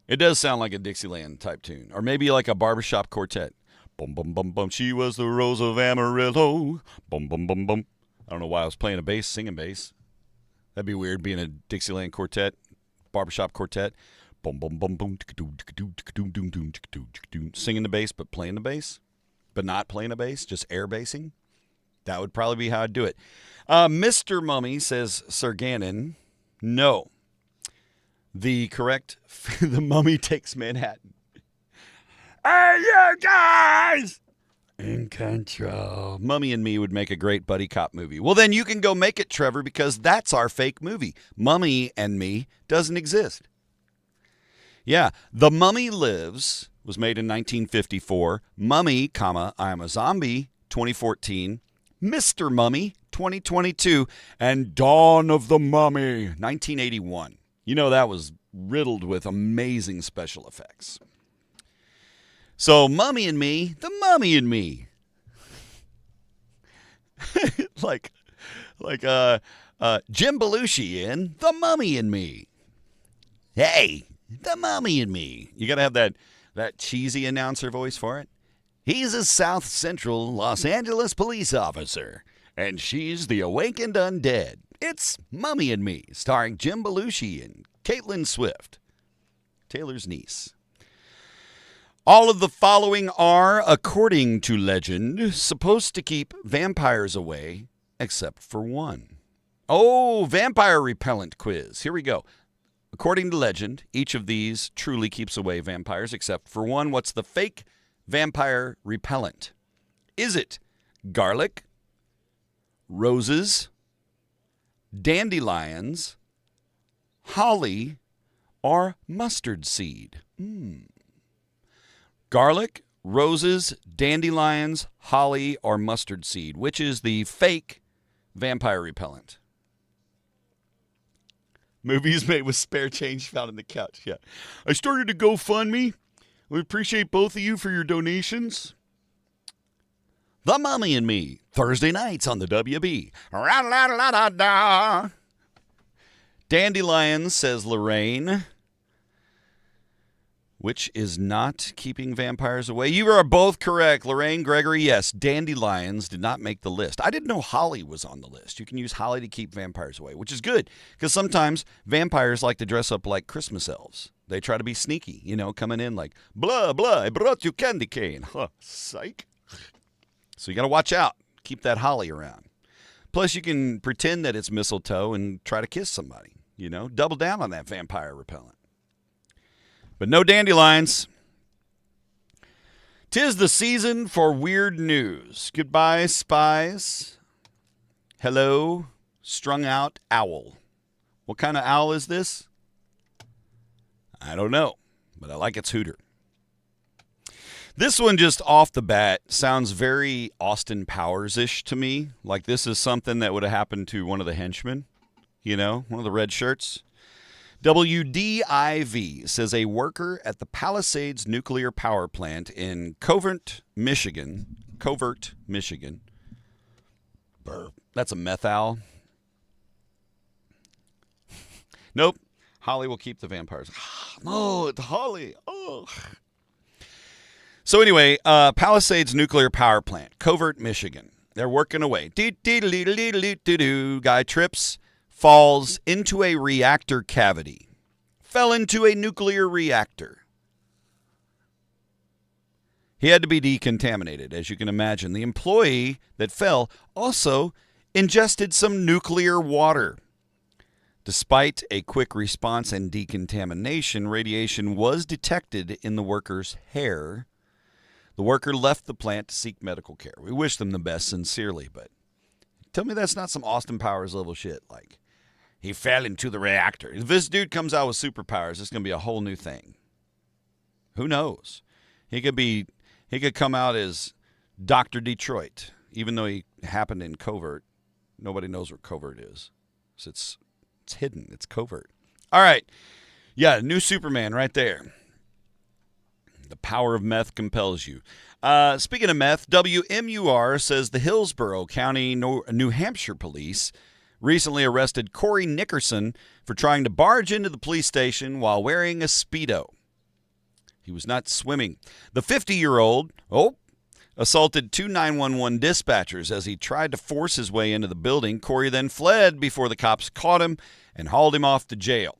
It does sound like a Dixieland type tune, or maybe like a barbershop quartet. Bum, bum, bum, bum, she was the Rose of Amarillo. Bum, bum, bum, bum. I don't know why I was playing a bass, singing bass. That'd be weird, being a Dixieland quartet, barbershop quartet. Bum, bum, bum, bum, singing the bass, but playing the bass, but not playing a bass, just air bassing. That would probably be how I'd do it. Mr. Mummy, says Sir Gannon. No. The correct, The Mummy Takes Manhattan. Hey, you guys! In control. Mummy and Me would make a great buddy cop movie. Well, then you can go make it, Trevor, because that's our fake movie. Mummy and Me doesn't exist. Yeah, The Mummy Lives was made in 1954. Mummy, I Am a Zombie, 2014. Mr. Mummy, 2022. And Dawn of the Mummy, 1981. You know, that was riddled with amazing special effects. So, Mummy and Me, The Mummy and Me. like Jim Belushi in The Mummy and Me. Hey, The Mummy and Me. You got to have that cheesy announcer voice for it. He's a South Central Los Angeles police officer, and she's the awakened undead. It's Mummy and Me, starring Jim Belushi and Caitlin Swift, Taylor's niece. All of the following are, according to legend, supposed to keep vampires away, except for one. Oh, vampire repellent quiz. Here we go. According to legend, each of these truly keeps away vampires, except for one. What's the fake vampire repellent? Is it garlic, roses, dandelions, holly, or mustard seed? Garlic, roses, dandelions, holly, or mustard seed. Which is the fake vampire repellent? Movies made with spare change found in the couch. Yeah. I started a GoFundMe. We appreciate both of you for your donations. The Mummy and Me, Thursday nights on the WB. Ra-la-la-la-da. Dandelions, says Lorraine. which is not keeping vampires away. You are both correct. Lorraine, Gregory, yes, dandelions did not make the list. I didn't know holly was on the list. You can use holly to keep vampires away, which is good because sometimes vampires like to dress up like Christmas elves. They try to be sneaky, coming in like, blah, blah, I brought you candy cane. Huh, psych. So you got to watch out. Keep that holly around. Plus, you can pretend that it's mistletoe and try to kiss somebody, double down on that vampire repellent. But no dandelions. 'Tis the season for weird news. Goodbye, spies. Hello, strung out owl. What kind of owl is this? I don't know, but I like its hooter. This one just off the bat sounds very Austin Powers-ish to me. Like this is something that would have happened to one of the henchmen, one of the red shirts. WDIV says a worker at the Palisades nuclear power plant in Covert, Michigan. That's a meth owl. Nope. Holly will keep the vampires. No, it's Holly. Oh. So anyway, Palisades nuclear power plant, Covert, Michigan. They're working away. Guy trips, falls into a reactor cavity. Fell into a nuclear reactor. He had to be decontaminated, as you can imagine. The employee that fell also ingested some nuclear water. Despite a quick response and decontamination, radiation was detected in the worker's hair. The worker left the plant to seek medical care. We wish them the best sincerely, but tell me that's not some Austin Powers level shit. Like, he fell into the reactor. If this dude comes out with superpowers, it's going to be a whole new thing. Who knows? He could come out as Dr. Detroit, even though he happened in Covert. Nobody knows where Covert is. So it's hidden. It's covert. All right. Yeah, new Superman right there. The power of meth compels you. Speaking of meth, WMUR says the Hillsborough County, New Hampshire police recently arrested Corey Nickerson for trying to barge into the police station while wearing a Speedo. He was not swimming. The 50-year-old, assaulted two 911 dispatchers as he tried to force his way into the building. Corey then fled before the cops caught him and hauled him off to jail.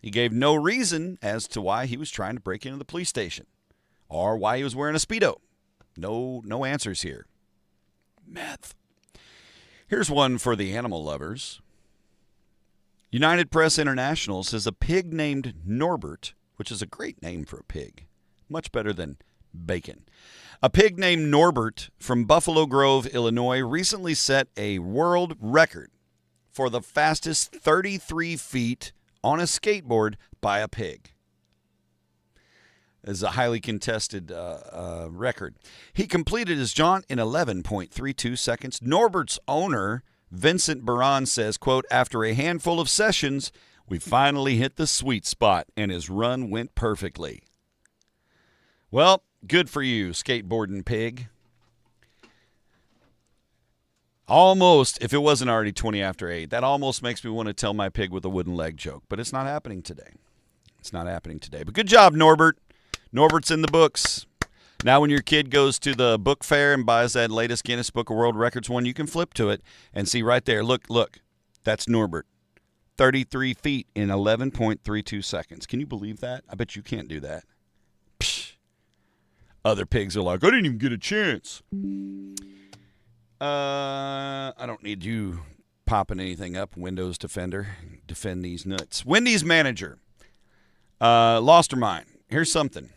He gave no reason as to why he was trying to break into the police station or why he was wearing a Speedo. No answers here. Meth. Here's one for the animal lovers. United Press International says a pig named Norbert, which is a great name for a pig, much better than bacon. A pig named Norbert from Buffalo Grove, Illinois, recently set a world record for the fastest 33 feet on a skateboard by a pig. This is a highly contested record. He completed his jaunt in 11.32 seconds. Norbert's owner, Vincent Baran, says, quote, after a handful of sessions, we finally hit the sweet spot, and his run went perfectly. Well, good for you, skateboarding pig. Almost, if it wasn't already 20 after 8, that almost makes me want to tell my pig with a wooden leg joke, but it's not happening today. It's not happening today. But good job, Norbert. Norbert's in the books. Now when your kid goes to the book fair and buys that latest Guinness Book of World Records one, you can flip to it and see right there. Look, that's Norbert. 33 feet in 11.32 seconds. Can you believe that? I bet you can't do that. Psh. Other pigs are like, I didn't even get a chance. I don't need you popping anything up. Windows Defender. Defend these nuts. Wendy's manager. Lost her mind. Here's something.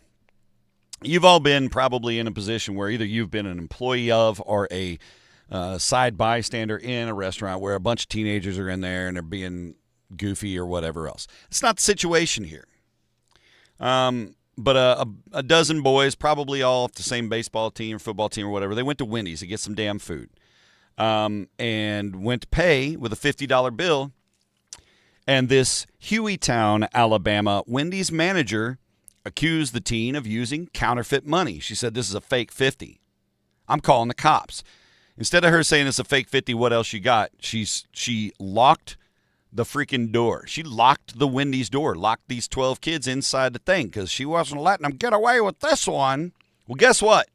You've all been probably in a position where either you've been an employee of or a side bystander in a restaurant where a bunch of teenagers are in there and they're being goofy or whatever else. It's not the situation here. But a dozen boys, probably all off the same baseball team or football team or whatever, they went to Wendy's to get some damn food and went to pay with a $50 bill. And this Hueytown, Alabama, Wendy's manager accused the teen of using counterfeit money. She said, this is a fake 50. I'm calling the cops. Instead of her saying it's a fake 50, what else you got? She locked the freaking door. She locked the Wendy's door, locked these 12 kids inside the thing because she wasn't letting them get away with this one. Well, guess what?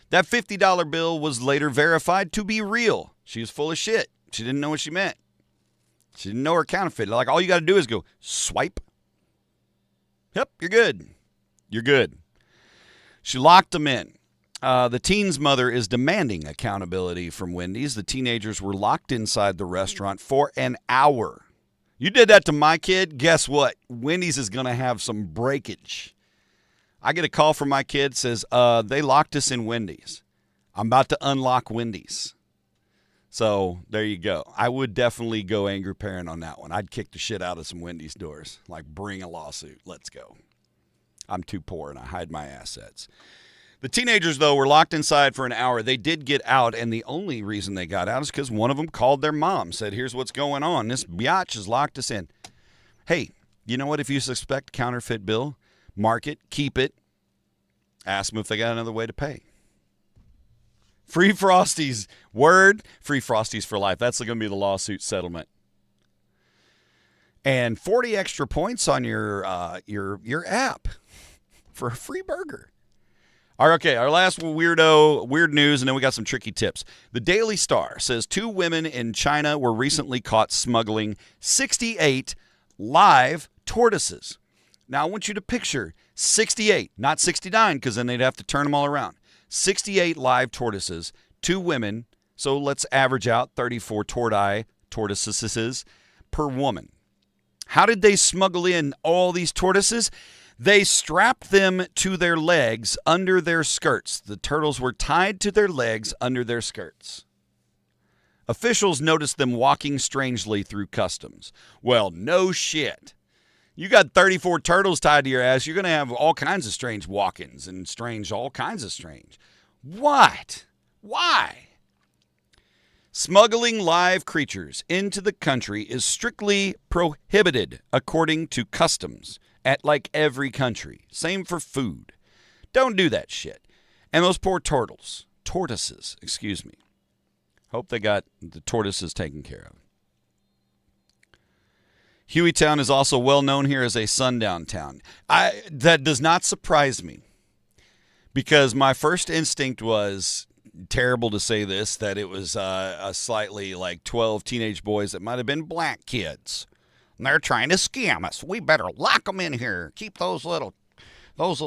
That $50 bill was later verified to be real. She was full of shit. She didn't know what she meant. She didn't know her counterfeit. Like, all you got to do is go swipe. Yep, you're good. You're good. She locked them in. The teen's mother is demanding accountability from Wendy's. The teenagers were locked inside the restaurant for an hour. You did that to my kid, guess what? Wendy's is going to have some breakage. I get a call from my kid, says, they locked us in Wendy's. I'm about to unlock Wendy's. So there you go. I would definitely go angry parent on that one. I'd kick the shit out of some Wendy's doors. Like, bring a lawsuit. Let's go. I'm too poor and I hide my assets. The teenagers, though, were locked inside for an hour. They did get out, and the only reason they got out is because one of them called their mom, said, here's what's going on. This biatch has locked us in. Hey, you know what? If you suspect counterfeit bill, mark it, keep it, ask them if they got another way to pay. Free Frosties. Word, free Frosties for life. That's going to be the lawsuit settlement. And 40 extra points on your app for a free burger. Our last weird news, and then we got some tricky tips. The Daily Star says 2 women in China were recently caught smuggling 68 live tortoises. Now, I want you to picture 68, not 69, because then they'd have to turn them all around. 68 live tortoises, 2 women, so let's average out 34 tortoises per woman. How did they smuggle in all these tortoises? They strapped them to their legs under their skirts. The turtles were tied to their legs under their skirts. Officials noticed them walking strangely through customs. Well, no shit. You got 34 turtles tied to your ass, you're going to have all kinds of strange walk-ins and all kinds of strange. What? Why? Smuggling live creatures into the country is strictly prohibited according to customs at like every country. Same for food. Don't do that shit. And those poor tortoises, excuse me. Hope they got the tortoises taken care of. Hueytown is also well known here as a sundown town. That does not surprise me because my first instinct was, terrible to say this, that it was a slightly like 12 teenage boys that might have been black kids. And they're trying to scam us. We better lock them in here. Keep those little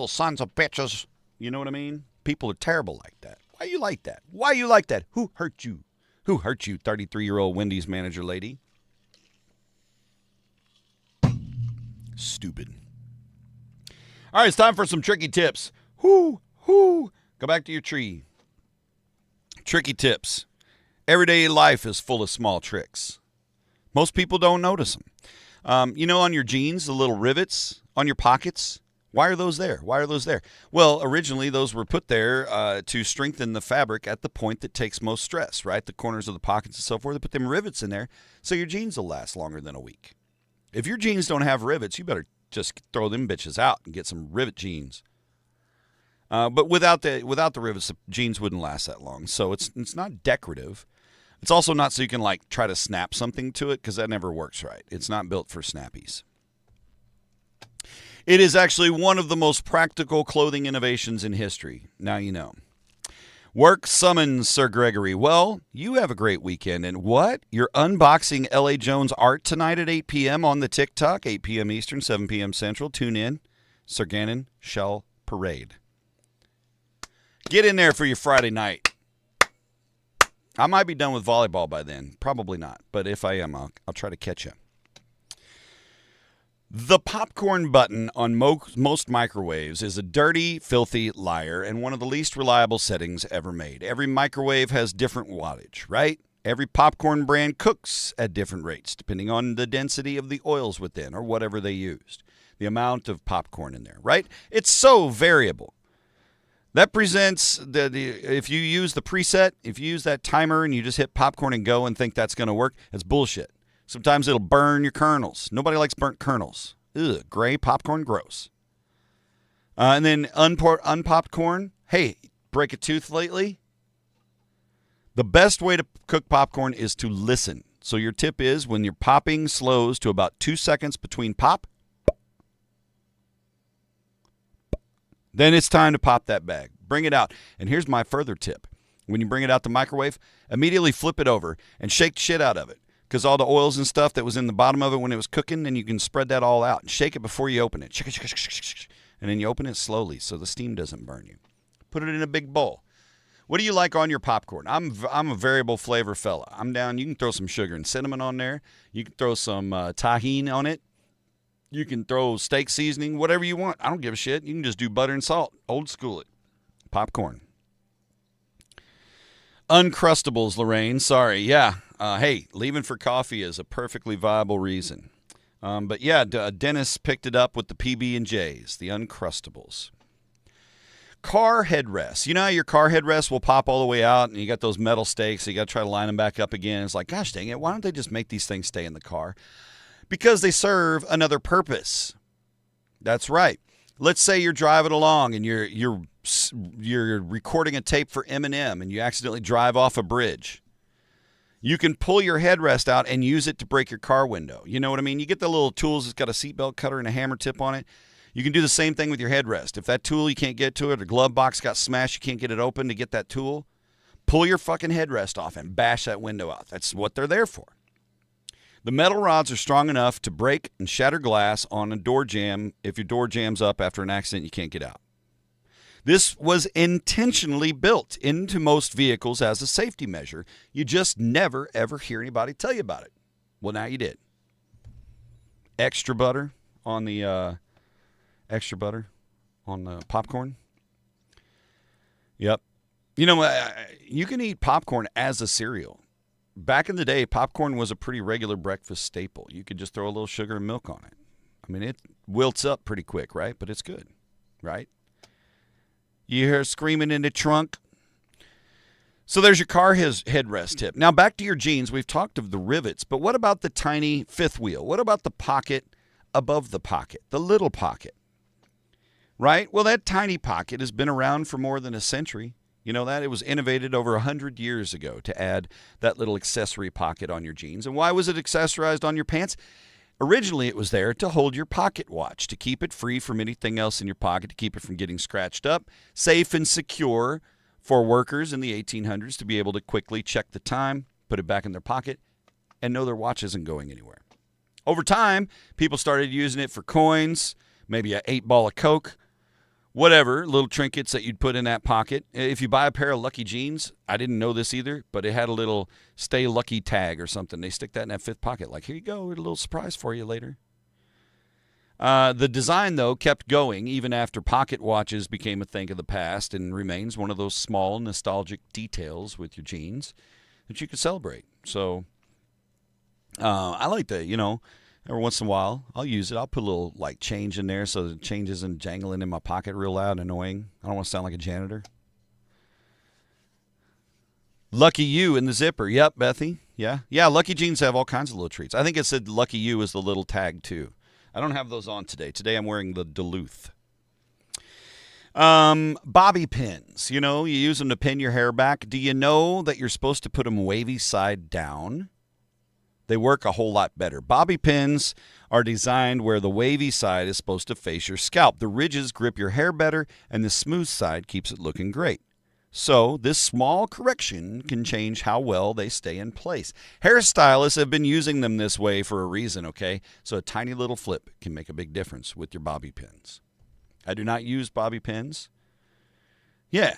sons of bitches. You know what I mean? People are terrible like that. Why you like that? Why you like that? Who hurt you? Who hurt you, 33-year-old Wendy's manager lady? Stupid. All right, it's time for some tricky tips. Go back to your tree. Tricky tips. Everyday life is full of small tricks. Most people don't notice them. On your jeans, the little rivets on your pockets, why are those there? Well, originally those were put there to strengthen the fabric at the point that takes most stress, right? The corners of the pockets and so forth. They put them rivets in there so your jeans will last longer than a week. If your jeans don't have rivets, you better just throw them bitches out and get some rivet jeans. But without the rivets, the jeans wouldn't last that long. So it's not decorative. It's also not so you can like try to snap something to it because that never works right. It's not built for snappies. It is actually one of the most practical clothing innovations in history. Now you know. Work summons Sir Gregory. Well, you have a great weekend. And what? You're unboxing L.A. Jones art tonight at 8 p.m. on the TikTok, 8 p.m. Eastern, 7 p.m. Central. Tune in. Sir Gannon shall parade. Get in there for your Friday night. I might be done with volleyball by then. Probably not. But if I am, I'll try to catch you. The popcorn button on most microwaves is a dirty, filthy liar and one of the least reliable settings ever made. Every microwave has different wattage, right? Every popcorn brand cooks at different rates, depending on the density of the oils within or whatever they used. The amount of popcorn in there, right? It's so variable. That presents, if you use the preset, if you use that timer and you just hit popcorn and go and think that's going to work, it's bullshit. Sometimes it'll burn your kernels. Nobody likes burnt kernels. Ugh, gray popcorn, gross. And then unpopped corn. Hey, break a tooth lately? The best way to cook popcorn is to listen. So your tip is when you're popping slows to about 2 seconds between pop, then it's time to pop that bag. Bring it out. And here's my further tip. When you bring it out the microwave, immediately flip it over and shake the shit out of it. Because all the oils and stuff that was in the bottom of it when it was cooking, then you can spread that all out. And shake it before you open it. Shake it. And then you open it slowly so the steam doesn't burn you. Put it in a big bowl. What do you like on your popcorn? I'm a variable flavor fella. I'm down. You can throw some sugar and cinnamon on there. You can throw some tahini on it. You can throw steak seasoning, whatever you want. I don't give a shit. You can just do butter and salt. Old school it. Popcorn. Uncrustables, Lorraine. Sorry. Yeah. Hey, leaving for coffee is a perfectly viable reason. But yeah, Dennis picked it up with the PB&Js, the Uncrustables. Car headrests. You know how your car headrests will pop all the way out and you got those metal stakes, so you got to try to line them back up again. It's like, gosh dang it, why don't they just make these things stay in the car? Because they serve another purpose. That's right. Let's say you're driving along and you're recording a tape for Eminem and you accidentally drive off a bridge. You can pull your headrest out and use it to break your car window. You know what I mean? You get the little tools that's got a seatbelt cutter and a hammer tip on it. You can do the same thing with your headrest. If that tool you can't get to it, or the glove box got smashed, you can't get it open to get that tool, pull your fucking headrest off and bash that window out. That's what they're there for. The metal rods are strong enough to break and shatter glass on a door jamb if your door jams up after an accident you can't get out. This was intentionally built into most vehicles as a safety measure. You just never, ever hear anybody tell you about it. Well, now you did. Extra butter on the popcorn. Yep. You know, you can eat popcorn as a cereal. Back in the day, popcorn was a pretty regular breakfast staple. You could just throw a little sugar and milk on it. I mean, it wilts up pretty quick, right? But it's good, right? You hear screaming in the trunk. So there's your car headrest tip. Now back to your jeans. We've talked of the rivets, but what about the tiny fifth wheel? What about the pocket above the pocket, the little pocket? Right? Well, that tiny pocket has been around for more than a century. You know that? It was innovated over 100 years ago to add that little accessory pocket on your jeans. And why was it accessorized on your pants? Originally, it was there to hold your pocket watch, to keep it free from anything else in your pocket, to keep it from getting scratched up, safe and secure for workers in the 1800s to be able to quickly check the time, put it back in their pocket, and know their watch isn't going anywhere. Over time, people started using it for coins, maybe an 8-ball of Coke, whatever, little trinkets that you'd put in that pocket. If you buy a pair of Lucky jeans, I didn't know this either, but it had a little Stay Lucky tag or something. They stick that in that fifth pocket. Like, here you go, a little surprise for you later. The design, though, kept going even after pocket watches became a thing of the past and remains one of those small nostalgic details with your jeans that you could celebrate. So I like to, every once in a while, I'll use it. I'll put a little, change in there so the change isn't jangling in my pocket real loud and annoying. I don't want to sound like a janitor. Lucky You in the zipper. Yep, Bethy. Yeah, Lucky jeans have all kinds of little treats. I think it said Lucky You is the little tag, too. I don't have those on today. Today I'm wearing the Duluth. Bobby pins. You use them to pin your hair back. Do you know that you're supposed to put them wavy side down? They work a whole lot better. Bobby pins are designed where the wavy side is supposed to face your scalp. The ridges grip your hair better, and the smooth side keeps it looking great. So this small correction can change how well they stay in place. Hairstylists have been using them this way for a reason, okay? So a tiny little flip can make a big difference with your bobby pins. I do not use bobby pins. Yeah.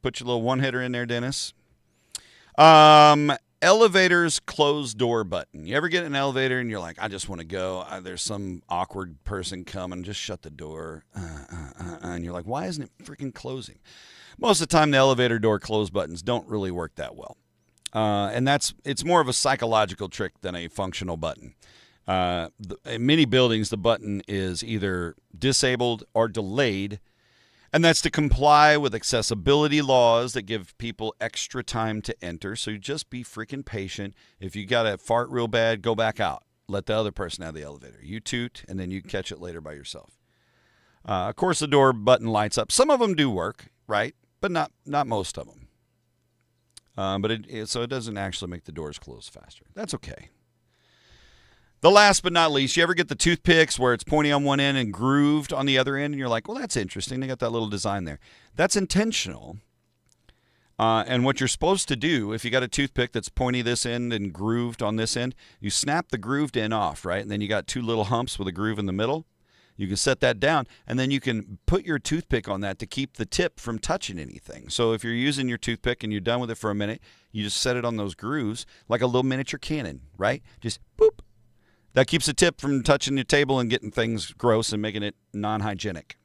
Put your little one-hitter in there, Dennis. Elevator's closed door button. You ever get in an elevator and you're like, I just want to go. There's some awkward person coming. Just shut the door. And you're like, why isn't it freaking closing? Most of the time, the elevator door close buttons don't really work that well. And it's more of a psychological trick than a functional button. In many buildings, the button is either disabled or delayed, and that's to comply with accessibility laws that give people extra time to enter. So you just be freaking patient. If you got to fart real bad, go back out. Let the other person have the elevator. You toot, and then you can catch it later by yourself. Of course, the door button lights up. Some of them do work, right? But not most of them. So it doesn't actually make the doors close faster. That's okay. The last but not least, you ever get the toothpicks where it's pointy on one end and grooved on the other end, and you're like, well, that's interesting. They got that little design there. That's intentional. And what you're supposed to do, if you got a toothpick that's pointy this end and grooved on this end, you snap the grooved end off, right? And then you got two little humps with a groove in the middle. You can set that down, and then you can put your toothpick on that to keep the tip from touching anything. So if you're using your toothpick and you're done with it for a minute, you just set it on those grooves like a little miniature cannon, right? Just boop. That keeps the tip from touching your table and getting things gross and making it non-hygienic.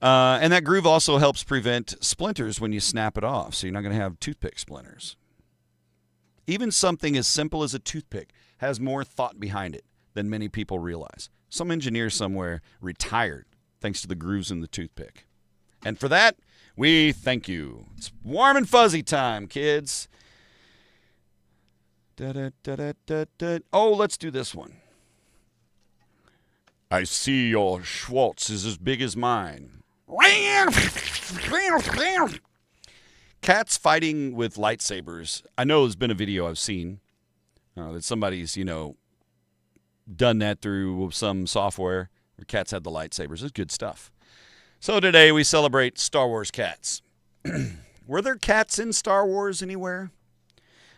And that groove also helps prevent splinters when you snap it off, so you're not going to have toothpick splinters. Even something as simple as a toothpick has more thought behind it than many people realize. Some engineer somewhere retired thanks to the grooves in the toothpick. And for that, we thank you. It's warm and fuzzy time, kids. Oh, let's do this one. I see your Schwartz is as big as mine. Cats fighting with lightsabers. I know there's been a video I've seen that somebody's, done that through some software where cats had the lightsabers. It's good stuff. So today we celebrate Star Wars cats. Were there cats in Star Wars anywhere?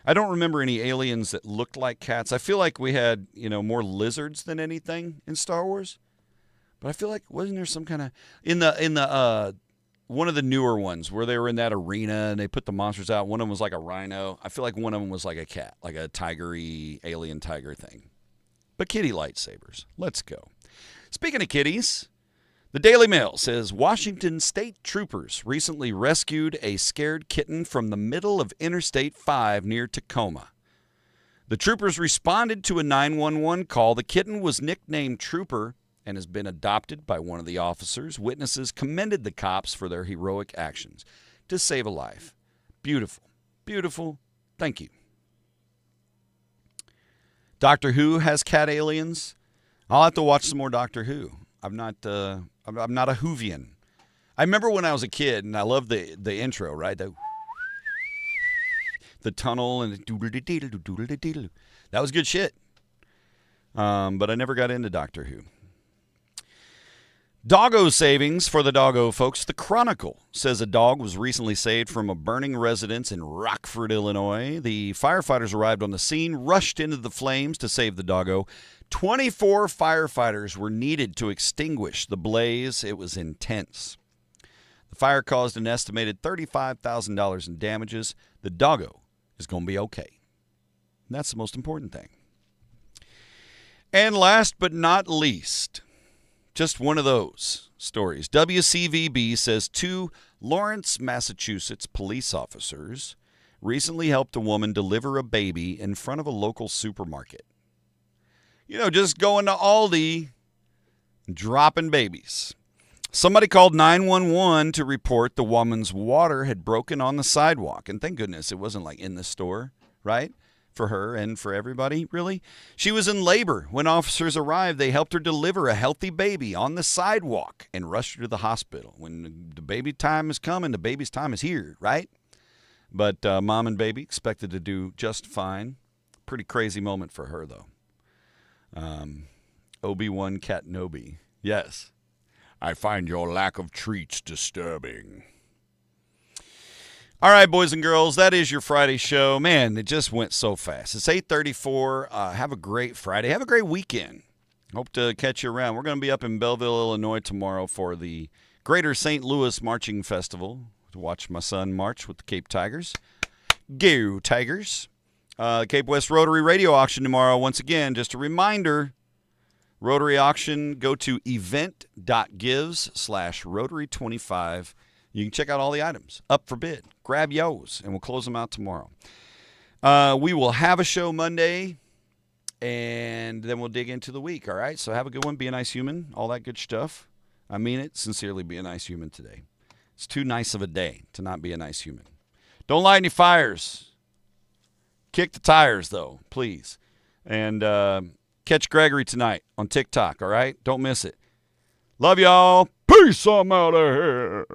I don't remember any aliens that looked like cats. I feel like we had, more lizards than anything in Star Wars. But I feel like wasn't there some kind of in the one of the newer ones where they were in that arena and they put the monsters out. One of them was like a rhino. I feel like one of them was like a cat, like a tigery alien tiger thing. But kitty lightsabers. Let's go. Speaking of kitties, the Daily Mail says Washington state troopers recently rescued a scared kitten from the middle of Interstate 5 near Tacoma. The troopers responded to a 911 call. The kitten was nicknamed Trooper and has been adopted by one of the officers. Witnesses commended the cops for their heroic actions to save a life. Beautiful. Beautiful. Thank you. Doctor Who has cat aliens. I'll have to watch some more Doctor Who. I'm not a Whovian. I remember when I was a kid, and I loved the intro, right? The tunnel and the that was good shit. But I never got into Doctor Who. Doggo savings for the doggo folks. The Chronicle says a dog was recently saved from a burning residence in Rockford, Illinois. The firefighters arrived on the scene, rushed into the flames to save the doggo. 24 firefighters were needed to extinguish the blaze. It was intense. The fire caused an estimated $35,000 in damages. The doggo is going to be okay. And that's the most important thing. And last but not least, just one of those stories. WCVB says 2 Lawrence, Massachusetts police officers recently helped a woman deliver a baby in front of a local supermarket. Just going to Aldi, dropping babies. Somebody called 911 to report the woman's water had broken on the sidewalk. And thank goodness it wasn't like in the store, right? For her and for everybody, really. She was in labor. When officers arrived, they helped her deliver a healthy baby on the sidewalk and rushed her to the hospital. When the baby time is coming, the baby's time is here, right? But mom and baby expected to do just fine. Pretty crazy moment for her, though. Obi-Wan Kenobi. Yes. I find your lack of treats disturbing. All right, boys and girls, that is your Friday show. Man, it just went so fast. It's 8:34. Have a great Friday. Have a great weekend. Hope to catch you around. We're going to be up in Belleville, Illinois tomorrow for the Greater St. Louis Marching Festival to watch my son march with the Cape Tigers. Go Tigers. Cape West Rotary Radio Auction tomorrow. Once again, just a reminder, Rotary Auction, go to event.gives/Rotary25. You can check out all the items up for bid. Grab yours, and we'll close them out tomorrow. We will have a show Monday, and then we'll dig into the week, all right? So have a good one. Be a nice human, all that good stuff. I mean it. Sincerely, be a nice human today. It's too nice of a day to not be a nice human. Don't light any fires. Kick the tires, though, please. And catch Gregory tonight on TikTok, all right? Don't miss it. Love y'all. Peace. I'm out of here.